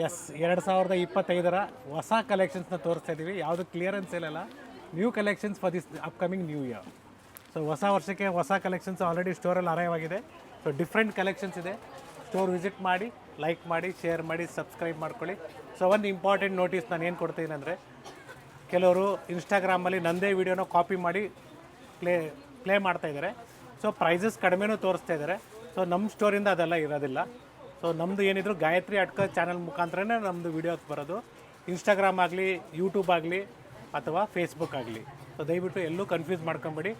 S 2025ರ ಹೊಸ ಕಲೆಕ್ಷನ್ಸ್ನ ತೋರಿಸ್ತಾ ಇದ್ದೀವಿ. ಯಾವುದು ಕ್ಲಿಯರೆನ್ಸ್ ಇಲ್ಲಲ್ಲ, new collections for this upcoming new year. So ಹೊಸ ವರ್ಷಕ್ಕೆ ಹೊಸ ಕಲೆಕ್ಷನ್ಸ್ ಆಲ್ರೆಡಿ ಸ್ಟೋರಲ್ಲಿ ಅರೈವ್ ಆಗಿದೆ. ಸೊ ಡಿಫ್ರೆಂಟ್ ಕಲೆಕ್ಷನ್ಸ್ ಇದೆ. ಸ್ಟೋರ್ ವಿಸಿಟ್ ಮಾಡಿ, ಲೈಕ್ ಮಾಡಿ, ಶೇರ್ ಮಾಡಿ, ಸಬ್ಸ್ಕ್ರೈಬ್ ಮಾಡ್ಕೊಳ್ಳಿ. ಸೊ ಒಂದು ಇಂಪಾರ್ಟೆಂಟ್ ನೋಟಿಸ್ ನಾನು ಏನು ಕೊಡ್ತೀನಿ ಅಂದರೆ, ಕೆಲವರು ಇನ್ಸ್ಟಾಗ್ರಾಮಲ್ಲಿ ನಂದೇ ವೀಡಿಯೋನ ಕಾಪಿ ಮಾಡಿ ಪ್ಲೇ ಮಾಡ್ತಾ ಇದ್ದಾರೆ. ಸೊ ಪ್ರೈಸಸ್ ಕಡಿಮೆನೂ ತೋರಿಸ್ತಾ ಇದ್ದಾರೆ. ಸೊ ನಮ್ಮ ಸ್ಟೋರಿಂದ ಅದೆಲ್ಲ ಇರೋದಿಲ್ಲ. ಸೊ ನಮ್ಮದು ಏನಿದ್ರು ಗಾಯತ್ರಿ ಅಡ್ಕರ್ ಚಾನಲ್ ಮುಖಾಂತರನೇ ನಮ್ಮದು ವೀಡಿಯೋಸ್ ಬರೋದು. ಇನ್ಸ್ಟಾಗ್ರಾಮ್ ಆಗಲಿ, ಯೂಟ್ಯೂಬ್ ಆಗಲಿ ಅಥವಾ ಫೇಸ್ಬುಕ್ ಆಗಲಿ. ಸೊ ದಯವಿಟ್ಟು ಎಲ್ಲೂ ಕನ್ಫ್ಯೂಸ್ ಮಾಡ್ಕೊಂಬೇಡಿ.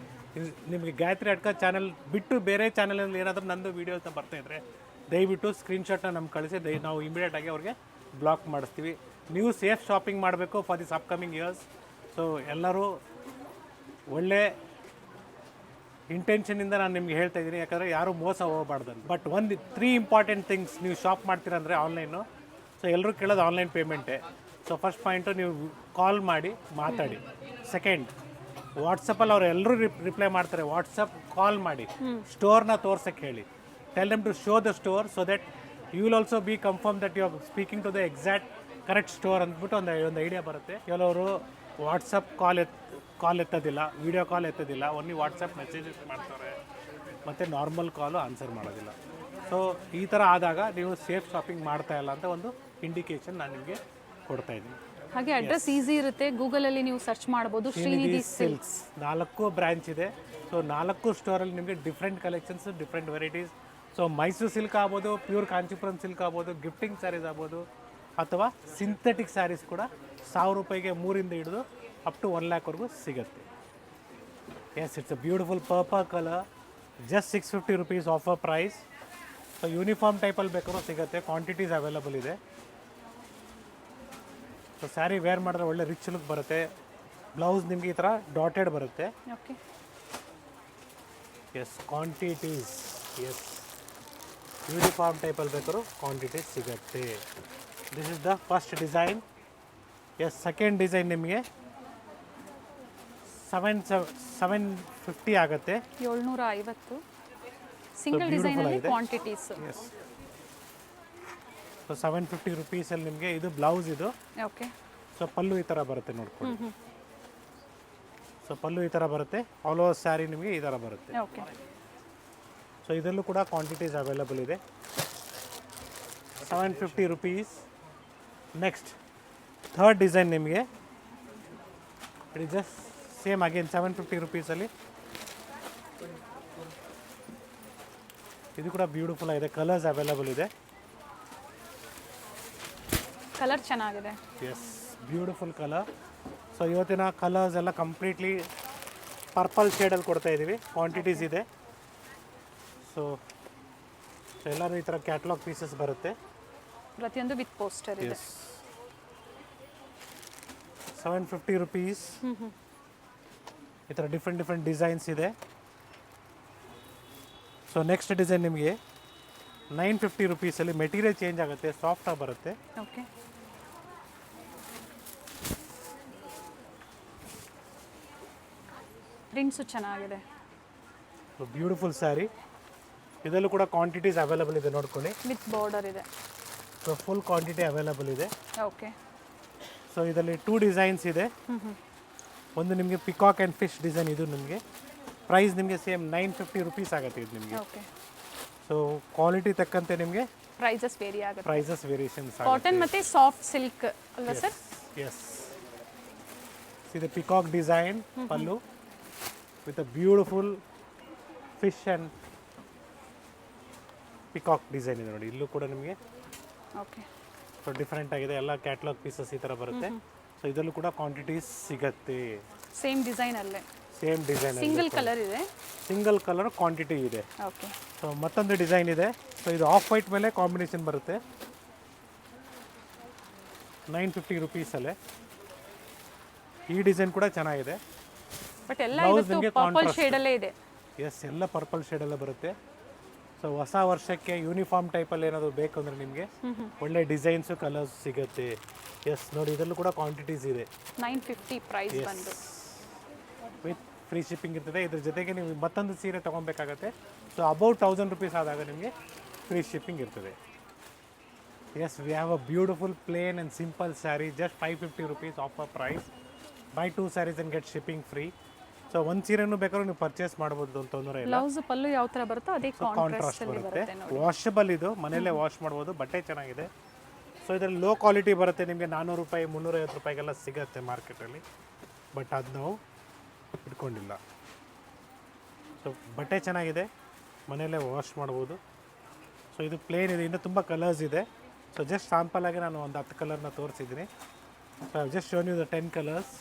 ನಿಮಗೆ ಗಾಯತ್ರಿ ಅಡ್ಕರ್ ಚಾನಲ್ ಬಿಟ್ಟು ಬೇರೆ ಚಾನಲಲ್ಲಿ ಏನಾದರೂ ನಂದು ವೀಡಿಯೋಸ್ನ ಬರ್ತಾಯಿದ್ರೆ ದಯವಿಟ್ಟು ಸ್ಕ್ರೀನ್ಶಾಟ್ನ ನಮ್ಗೆ ಕಳಿಸಿ ನಾವು ಇಮಿಡಿಯೇಟಾಗಿ ಅವ್ರಿಗೆ ಬ್ಲಾಕ್ ಮಾಡಿಸ್ತೀವಿ. ನೀವು ಸೇಫ್ ಶಾಪಿಂಗ್ ಮಾಡಬೇಕು for this upcoming years. So ಎಲ್ಲರೂ ಒಳ್ಳೆ ಇಂಟೆನ್ಷನಿಂದ ನಾನು ನಿಮ್ಗೆ ಹೇಳ್ತಾ ಇದ್ದೀನಿ, ಯಾಕಂದರೆ ಯಾರೂ ಮೋಸ ಹೋಗಬಾರ್ದು. ಬಟ್ ಒಂದು 3 ಇಂಪಾರ್ಟೆಂಟ್ ಥಿಂಗ್ಸ್ ನೀವು ಶಾಪ್ ಮಾಡ್ತೀರಂದರೆ ಆನ್ಲೈನು. ಸೊ ಎಲ್ಲರೂ ಕೇಳೋದು ಆನ್ಲೈನ್ ಪೇಮೆಂಟೇ. ಸೊ ಫಸ್ಟ್ ಪಾಯಿಂಟು, ನೀವು ಕಾಲ್ ಮಾಡಿ ಮಾತಾಡಿ. ಸೆಕೆಂಡ್, ವಾಟ್ಸಪ್ಪಲ್ಲಿ ಅವ್ರು ಎಲ್ಲರೂ ರಿಪ್ಲೈ ಮಾಡ್ತಾರೆ. ವಾಟ್ಸಪ್ ಕಾಲ್ ಮಾಡಿ ಸ್ಟೋರ್ನ ತೋರ್ಸಕ್ಕೆ ಹೇಳಿ. Tell them to show the store so that you will also be confirm that you are speaking to the exact correct store ಅಂದ್ಬಿಟ್ಟು ಒಂದು ಐಡಿಯಾ ಬರುತ್ತೆ. ಕೆಲವರು ವಾಟ್ಸಪ್ ಕಾಲ್ ಎತ್ತೋದಿಲ್ಲ, ವೀಡಿಯೋ ಕಾಲ್ ಎತ್ತೋದಿಲ್ಲ, ಓನ್ಲಿ ವಾಟ್ಸಪ್ ಮೆಸೇಜಸ್ ಮಾಡ್ತಾರೆ ಮತ್ತು ನಾರ್ಮಲ್ ಕಾಲು ಆನ್ಸರ್ ಮಾಡೋದಿಲ್ಲ. So ಈ ಥರ ಆದಾಗ ನೀವು ಸೇಫ್ ಶಾಪಿಂಗ್ ಮಾಡ್ತಾ ಇಲ್ಲ ಅಂತ ಒಂದು ಇಂಡಿಕೇಶನ್ ನಾನು ನಿಮಗೆ ಕೊಡ್ತಾ ಇದ್ದೀನಿ. ಹಾಗೆ ಅಡ್ರೆಸ್ ಈಸಿ ಇರುತ್ತೆ, ಗೂಗಲಲ್ಲಿ ನೀವು ಸರ್ಚ್ ಮಾಡ್ಬೋದು. ಶ್ರೀನಿಧಿ ಸಿಲ್ಕ್ಸ್ 4 ಬ್ರಾಂಚ್ ಇದೆ. ಸೊ 4 ಸ್ಟೋರಲ್ಲಿ ನಿಮಗೆ different collections, different varieties. So Mysuru silk ಆಗ್ಬೋದು, ಪ್ಯೂರ್ ಕಾಂಚೀಪುರಂ ಸಿಲ್ಕ್ ಆಗ್ಬೋದು, ಗಿಫ್ಟಿಂಗ್ ಸ್ಯಾರೀಸ್ ಆಗ್ಬೋದು, ಅಥವಾ ಸಿಂಥೆಟಿಕ್ ಸ್ಯಾರೀಸ್ ಕೂಡ 1000 ರೂಪಾಯಿಗೆ 3ರಿಂದ ಹಿಡಿದು ಅಪ್ ಟು 1 ಲ್ಯಾಕ್ವರೆಗೂ ಸಿಗುತ್ತೆ. Yes, it's a beautiful purple colour, just 650 rupees offer price. So uniform ಟೈಪಲ್ಲಿ ಬೇಕಾದ್ರೂ ಸಿಗುತ್ತೆ, ಕ್ವಾಂಟಿಟೀಸ್ ಅವೈಲಬಲ್ ಇದೆ. ಸೊ ಸ್ಯಾರಿ ವೇರ್ ಮಾಡಿದ್ರೆ ಒಳ್ಳೆ ರಿಚ್ ಲುಕ್ ಬರುತ್ತೆ. ಬ್ಲೌಸ್ ನಿಮಗೆ ಈ ಥರ ಡಾಟೆಡ್ ಬರುತ್ತೆ. Okay, yes quantities, yes uniform ಟೈಪಲ್ಲಿ ಬೇಕಾದ್ರೂ ಕ್ವಾಂಟಿಟೀಸ್ ಸಿಗುತ್ತೆ. This is the first design. Yes, second design ನಿಮಗೆ 750 ಆಗುತ್ತೆ. 750 ಸಿಂಗಲ್ ಡಿಸೈನಲ್ಲಿ ಕ್ವಾಂಟಿಟೀಸ್. ಎಸ್, ಸೊ 750 ರುಪೀಸಲ್ಲಿ ನಿಮಗೆ ಇದು ಬ್ಲೌಸ್ ಇದು. ಓಕೆ, ಸೊ ಪಲ್ಲು ಈ ಥರ ಬರುತ್ತೆ ನೋಡ್ಕೊಳ್ಳಿ. ಸೊ ಪಲ್ಲು ಈ ಥರ ಬರುತ್ತೆ. ಆಲ್ ಓವರ್ ಸ್ಯಾರಿ ನಿಮಗೆ ಈ ಥರ ಬರುತ್ತೆ. ಓಕೆ, ಸೊ ಇದರಲ್ಲೂ ಕೂಡ ಕ್ವಾಂಟಿಟೀಸ್ ಅವೈಲಬಲ್ ಇದೆ. 750 ರುಪೀಸ್. ನೆಕ್ಸ್ಟ್ ಥರ್ಡ್ ಡಿಸೈನ್ ನಿಮಗೆ it is just same again 750 ರುಪೀಸಲ್ಲಿ. ಇದು ಕೂಡ ಬ್ಯೂಟಿಫುಲ್ ಆಗಿದೆ, ಕಲರ್ಸ್ ಅವೈಲಬಲ್ ಇದೆ. ಕಲರ್ ಚೆನ್ನಾಗಿದೆ. Yes, beautiful colour. ಸೊ ಇವತ್ತಿನ ಕಲರ್ಸ್ ಎಲ್ಲ ಕಂಪ್ಲೀಟ್ಲಿ ಪರ್ಪಲ್ ಶೇಡಲ್ಲಿ ಕೊಡ್ತಾ ಇದ್ದೀವಿ. ಕ್ವಾಂಟಿಟೀಸ್ ಇದೆ. ಸೊ ಎಲ್ಲರೂ ಈ ಥರ ಕ್ಯಾಟ್ಲಾಗ್ ಪೀಸಸ್ ಬರುತ್ತೆ. ಪ್ರತಿಯೊಂದು ವಿತ್ ಪೋಸ್ಟರ್ ಇದೆ. Yes, 750 rupees. ಈ ಥರ ಡಿಫ್ರೆಂಟ್ ಡಿಸೈನ್ಸ್ ಇದೆ. ಸೊ ನೆಕ್ಸ್ಟ್ ಡಿಸೈನ್ ನಿಮಗೆ 950 ರುಪೀಸಲ್ಲಿ. ಮೆಟೀರಿಯಲ್ ಚೇಂಜ್ ಆಗುತ್ತೆ, ಸಾಫ್ಟಾಗಿ ಬರುತ್ತೆ. ಓಕೆ, ಪ್ರಿಂಟ್ಸು ಚೆನ್ನಾಗಿದೆ. ಬ್ಯೂಟಿಫುಲ್ ಸ್ಯಾರಿ. ಇದರಲ್ಲೂ ಕೂಡ ಕ್ವಾಂಟಿಟೀಸ್ ಅವೈಲಬಲ್ ಇದೆ ನೋಡ್ಕೊಳ್ಳಿ. ವಿತ್ ಬಾರ್ಡರ್ ಇದೆ. ಸೊ ಫುಲ್ ಕ್ವಾಂಟಿಟಿ ಅವೈಲಬಲ್ ಇದೆ. ಓಕೆ, ಸೊ ಇದರಲ್ಲಿ 2 ಡಿಸೈನ್ಸ್ ಇದೆ. ಒಂದು ನಿಮಗೆ ಪಿಕಾಕ್ ಆ್ಯಂಡ್ ಫಿಶ್ ಡಿಸೈನ್. ಇದು ನಿಮಗೆ ಪ್ರೈಸ್ ನಿಮಗೆ ಸೇಮ್ 950 ರುಪೀಸ್ ಆಗುತ್ತೆ ಇದು ನಿಮಗೆ. ಓಕೆ, ಸೊ ಕ್ವಾಲಿಟಿ ತಕ್ಕಂತೆ ನಿಮಗೆ ಪ್ರೈಸಸ್ ವೇರಿ ಆಗುತ್ತೆ. Prices variations. ಕಾಟನ್ ಮತ್ತೆ ಸಾಫ್ಟ್ ಸಿಲ್ಕ್ ಅಲ್ವಾ ಸರ್? ಎಸ್, ಇದು peacock design pallu with a beautiful fish and peacock design ಇದೆ ನೋಡಿ. ಇಲ್ಲೂ ಕೂಡ ನಿಮಗೆ ಓಕೆ, ಸೊ ಡಿಫ್ರೆಂಟ್ ಆಗಿದೆ. ಎಲ್ಲ ಕ್ಯಾಟ್ಲಾಗ್ ಪೀಸಸ್ ಈ ಥರ ಬರುತ್ತೆ. ಸೊ ಇದರಲ್ಲೂ ಕೂಡ ಕ್ವಾಂಟಿಟೀಸ್ ಸಿಗುತ್ತೆ. ಸೇಮ್ ಡಿಸೈನ್ ಅಲ್ಲೇ, ಸೇಮ್ ಡಿಸೈನ್, ಸಿಂಗಲ್ ಕಲರ್ ಇದೆ. ಸಿಂಗಲ್ ಕಲರ್ ಕ್ವಾಂಟಿಟಿ ಇದೆ. ಓಕೆ, ಸೊ ಮತ್ತೊಂದು ಡಿಸೈನ್ ಇದೆ. ಸೊ ಇದು ಆಫ್ ವೈಟ್ ಮೇಲೆ ಕಾಂಬಿನೇಷನ್ ಬರುತ್ತೆ. 950 ರುಪೀಸಲ್ಲೇ. ಈ ಡಿಸೈನ್ ಕೂಡ ಚೆನ್ನಾಗಿದೆ. ಬಟ್ ಎಲ್ಲ ಇವತ್ತು ಪರ್ಪಲ್ ಶೇಡಲ್ಲೇ ಇದೆ. ಎಸ್, ಎಲ್ಲ ಪರ್ಪಲ್ ಶೇಡಲ್ಲೇ ಬರುತ್ತೆ. ಸೊ ಹೊಸ ವರ್ಷಕ್ಕೆ ಯೂನಿಫಾರ್ಮ್ ಟೈಪಲ್ಲಿ ಏನಾದರೂ ಬೇಕು ಅಂದರೆ ನಿಮಗೆ ಒಳ್ಳೆ ಡಿಸೈನ್ಸು ಕಲರ್ಸ್ ಸಿಗುತ್ತೆ. ಎಸ್ ನೋಡಿ, ಇದರಲ್ಲೂ ಕೂಡ ಕ್ವಾಂಟಿಟೀಸ್ ಇದೆ. 950 ಪ್ರೈಸ್ ಬಂದು ವಿತ್ ಫ್ರೀ ಶಿಪ್ಪಿಂಗ್ ಇರ್ತದೆ. ಇದ್ರ ಜೊತೆಗೆ ನೀವು ಮತ್ತೊಂದು ಸೀರೆ ತೊಗೊಬೇಕಾಗತ್ತೆ. ಸೊ ಅಬೌಟ್ 1000 ರುಪೀಸ್ ಆದಾಗ ನಿಮಗೆ ಫ್ರೀ ಶಿಪ್ಪಿಂಗ್ ಇರ್ತದೆ. Yes, we have a beautiful plain and simple saree, just 550 rupees offer price. Buy 2 sarees and get shipping free. So ಒಂದು ಸೀರೆನೂ ಬೇಕಾದ್ರೂ ನೀವು ಪರ್ಚೇಸ್ ಮಾಡ್ಬೋದು, ಅಂತ ತೊಂದರೆ ಇಲ್ಲ. ಬ್ಲೌಸ್ ಪಲ್ಲು ಯಾವ ಥರ ಬರುತ್ತೋ ಅದೇ ಕಾಂಟ್ರಾಸ್ಟ್ ಕಾಂಟ್ರಾಸ್ಟ್ ಅಲ್ಲಿ ಬರುತ್ತೆ, ಬರುತ್ತೆ ನೋಡಿ. ವಾಷಬಲ್ ಇದು, ಮನೆಯಲ್ಲೇ ವಾಶ್ ಮಾಡ್ಬೋದು, ಬಟ್ಟೆ ಚೆನ್ನಾಗಿದೆ. ಸೊ ಇದರಲ್ಲಿ ಲೋ ಕ್ವಾಲಿಟಿ ಬರುತ್ತೆ, ನಿಮಗೆ 400 ರೂಪಾಯಿ 350 ರೂಪಾಯಿಗೆಲ್ಲ ಸಿಗುತ್ತೆ ಮಾರ್ಕೆಟಲ್ಲಿ, ಬಟ್ ಅದು ನಾವು ಇಟ್ಕೊಂಡಿಲ್ಲ. ಸೊ ಬಟ್ಟೆ ಚೆನ್ನಾಗಿದೆ, ಮನೆಯಲ್ಲೇ ವಾಶ್ ಮಾಡ್ಬೋದು. ಸೊ ಇದು ಪ್ಲೇನ್ ಇದೆ, ಇನ್ನು ತುಂಬ ಕಲರ್ಸ್ ಇದೆ. ಸೊ ಜಸ್ಟ್ ಸ್ಯಾಂಪಲಾಗಿ ನಾನು ಒಂದು 10 ಕಲರ್ನ ತೋರಿಸಿದ್ದೀನಿ. So I just shown you the 10 colours.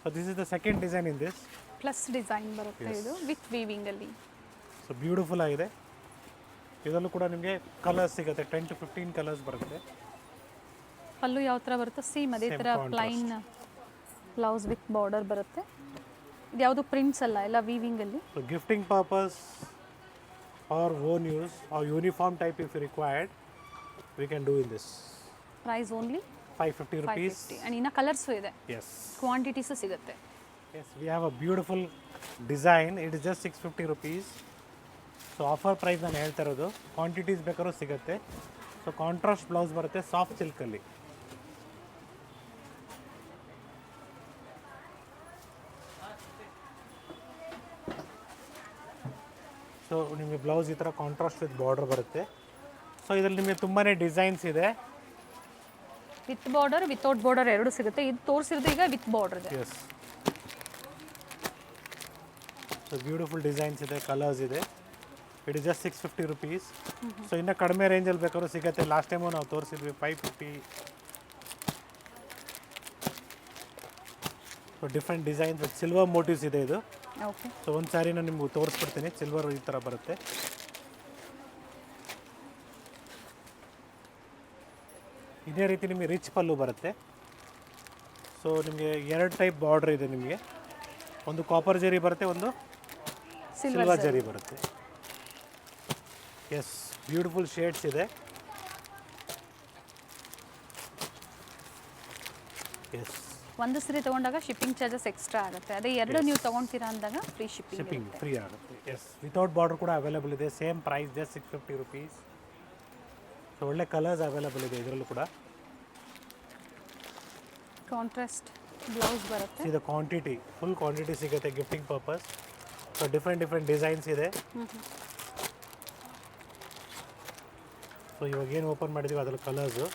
So this is the second design in this. Plus design ಬರುತ್ತೆ ಇದು ವಿತ್ ವೀವಿಂಗ್ ಅಲ್ಲಿ. ಸೊ ಬ್ಯೂಟಿಫುಲ್ ಆಗಿದೆ. ಇದರಲ್ಲೂ ಕೂಡ ನಿಮಗೆ ಕಲರ್ಸ್ ಸಿಗುತ್ತೆ, 10 to 15 ಕಲರ್ಸ್ ಬರುತ್ತೆ. ಪಲ್ಲು ಯಾವ ಥರ ಬರುತ್ತೆ ಸೇಮ್ ಅದೇ ಥರ ಪ್ಲೈನ್ ಬ್ಲೌಸ್ ವಿತ್ ಬಾರ್ಡರ್ ಬರುತ್ತೆ. ಇದು ಯಾವುದು ಪ್ರಿಂಟ್ಸ್ ಅಲ್ಲ, ಎಲ್ಲ ವೀವಿಂಗ್ ಅಲ್ಲಿ. So gifting purpose or own use or uniform type if required we can do in this. Price only 550 rupees. 550 and ಇನ್ನು ಕಲರ್ಸು ಇದೆ, ಎಸ್ ಕ್ವಾಂಟಿಟೀಸು ಸಿಗುತ್ತೆ. Yes we have a beautiful design. It is just 650 rupees. So offer price ನಾನು ಹೇಳ್ತಾ ಇರೋದು, quantities ಬೇಕಾದ್ರೂ ಸಿಗುತ್ತೆ. So contrast blouse ಬರುತ್ತೆ soft ಸಿಲ್ಕಲ್ಲಿ. ಸೊ ನಿಮಗೆ ಬ್ಲೌಸ್ ಈ ಥರ ಕಾಂಟ್ರಾಸ್ಟ್ ವಿತ್ ಬಾರ್ಡರ್ ಬರುತ್ತೆ. ಸೊ ಇದರಲ್ಲಿ ನಿಮಗೆ ತುಂಬಾ ಡಿಸೈನ್ಸ್ ಇದೆ. ವಿತ್ ಬಾರ್ಡರ್ ವಿತೌಟ್ ಬಾರ್ಡರ್ ಎರಡು ಸಿಗುತ್ತೆ. ಇದು ತೋರಿಸಿರೋದು ಈಗ ವಿತ್ ಬಾರ್ಡರ್ ಇದೆ. ಎಸ್. ಸೊ ಬ್ಯೂಟಿಫುಲ್ ಡಿಸೈನ್ಸ್ ಇದೆ, ಕಲರ್ಸ್ ಇದೆ. It is just 650 rupees. So ಇನ್ನು ಕಡಿಮೆ ರೇಂಜಲ್ಲಿ ಬೇಕಾದ್ರೂ ಸಿಗುತ್ತೆ. ಲಾಸ್ಟ್ ಟೈಮು ನಾವು ತೋರಿಸಿದ್ವಿ 550. So different designs with silver motives ಇದೆ ಇದು. ಓಕೆ. ಸೊ ಒಂದು ಸ್ಯಾರಿನ ನಿಮ್ಗೆ ತೋರಿಸ್ಬಿಡ್ತೀನಿ, ಸಿಲ್ವರ್ ಈ ಥರ ಬರುತ್ತೆ. ಇದೇ ರೀತಿ ನಿಮಗೆ ರಿಚ್ ಪಲ್ಲು ಬರುತ್ತೆ. ಸೊ ನಿಮಗೆ 2 ಟೈಪ್ ಬಾರ್ಡ್ರ್ ಇದೆ ನಿಮಗೆ. ಒಂದು ಕಾಪರ್ ಜರಿ ಬರುತ್ತೆ, ಒಂದು ಸಿಲ್ವರ್ ಜರಿ ಬರುತ್ತೆ. ಎಸ್, ಬ್ಯೂಟಿಫುಲ್ ಶೇಡ್ಸ್ ಇದೆ. ಎಸ್, ಒಂದು ಸರಿ ತೊಗೊಂಡಾಗ ಶಿಪ್ಪಿಂಗ್ ಚಾರ್ಜಸ್ ಎಕ್ಸ್ಟ್ರಾ ಆಗುತ್ತೆ. ಅದೇ ಎರಡು ನೀವು ತೊಗೊಳ್ತೀರಾ ಅಂದಾಗ ಫ್ರೀ ಶಿಪ್ಪಿಂಗ್ ಫ್ರೀ ಆಗುತ್ತೆ. ಎಸ್, ವಿತೌಟ್ ಬಾರ್ಡರ್ ಕೂಡ ಅವೈಲೇಬಲ್ ಇದೆ. Same price, just 650 rupees. So ಒಳ್ಳೆ ಕಲರ್ಸ್ ಅವೈಲೇಬಲ್ ಇದೆ ಇದರಲ್ಲೂ ಕೂಡ. ಕಾಂಟ್ರಾಸ್ಟ್ ಬ್ಲೌಸ್ ಬರುತ್ತೆ. ಇದು ಕ್ವಾಂಟಿಟಿ, ಫುಲ್ ಕ್ವಾಂಟಿಟಿ ಸಿಗುತ್ತೆ gifting purpose. So different designs ಇದೆ. ಸೊ ಇವಾಗ ಏನು ಓಪನ್ ಮಾಡಿದ್ದೀವಿ ಅದರ ಕಲರ್ಸು.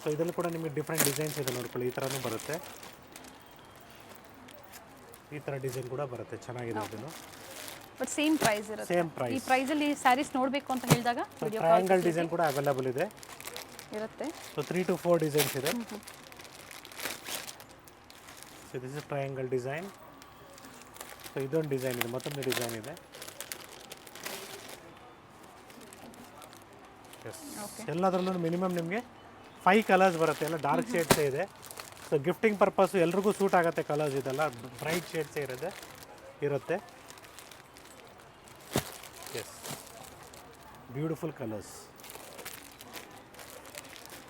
ಸೊ ಇದರಲ್ಲಿ ಕೂಡ ನಿಮಗೆ ಡಿಫ್ರೆಂಟ್ ಡಿಸೈನ್ಸ್ ಇದೆ ನೋಡ್ಕೊಳ್ಳಿ. ಈ ಥರನೂ ಬರುತ್ತೆ, ಈ ಥರ ಡಿಸೈನ್ ಕೂಡ ಬರುತ್ತೆ, ಚೆನ್ನಾಗಿದೆ ಇದನ್ನು. ಬಟ್ ಸೇಮ್ ಪ್ರೈಸ್ ಇರುತ್ತೆ. Same price. ಈ ಪ್ರೈಸಲ್ಲಿ ಸ್ಯಾರೀಸ್ ನೋಡಬೇಕು ಅಂತ ಹೇಳಿದಾಗ ವಿಡಿಯೋ ಟ್ರಯಾಂಗಲ್ ಡಿಸೈನ್ ಕೂಡ ಅವೈಲೇಬಲ್ ಇದೆ ಇರುತ್ತೆ. ಸೊ 3 to 4 ಡಿಸೈನ್ಸ್ ಇದೆ. So this is triangle design. So ಇದೊಂದು ಡಿಸೈನ್ ಇದೆ, ಮತ್ತೊಂದು ಡಿಸೈನ್ ಇದೆ. ಎಸ್, ಎಲ್ಲದರಲ್ಲೂ ಮಿನಿಮಮ್ ನಿಮಗೆ 5 ಕಲರ್ಸ್ ಬರುತ್ತೆ, ಎಲ್ಲ ಡಾರ್ಕ್ ಶೇಡ್ಸೇ ಇದೆ. ಸೊ ಗಿಫ್ಟಿಂಗ್ ಪರ್ಪಸ್ಸು ಎಲ್ರಿಗೂ ಸೂಟ್ ಆಗುತ್ತೆ ಕಲರ್ಸ್, ಇದೆಲ್ಲ ಬ್ರೈಟ್ ಶೇಡ್ಸೇ ಇರುತ್ತೆ. Yes, beautiful colours.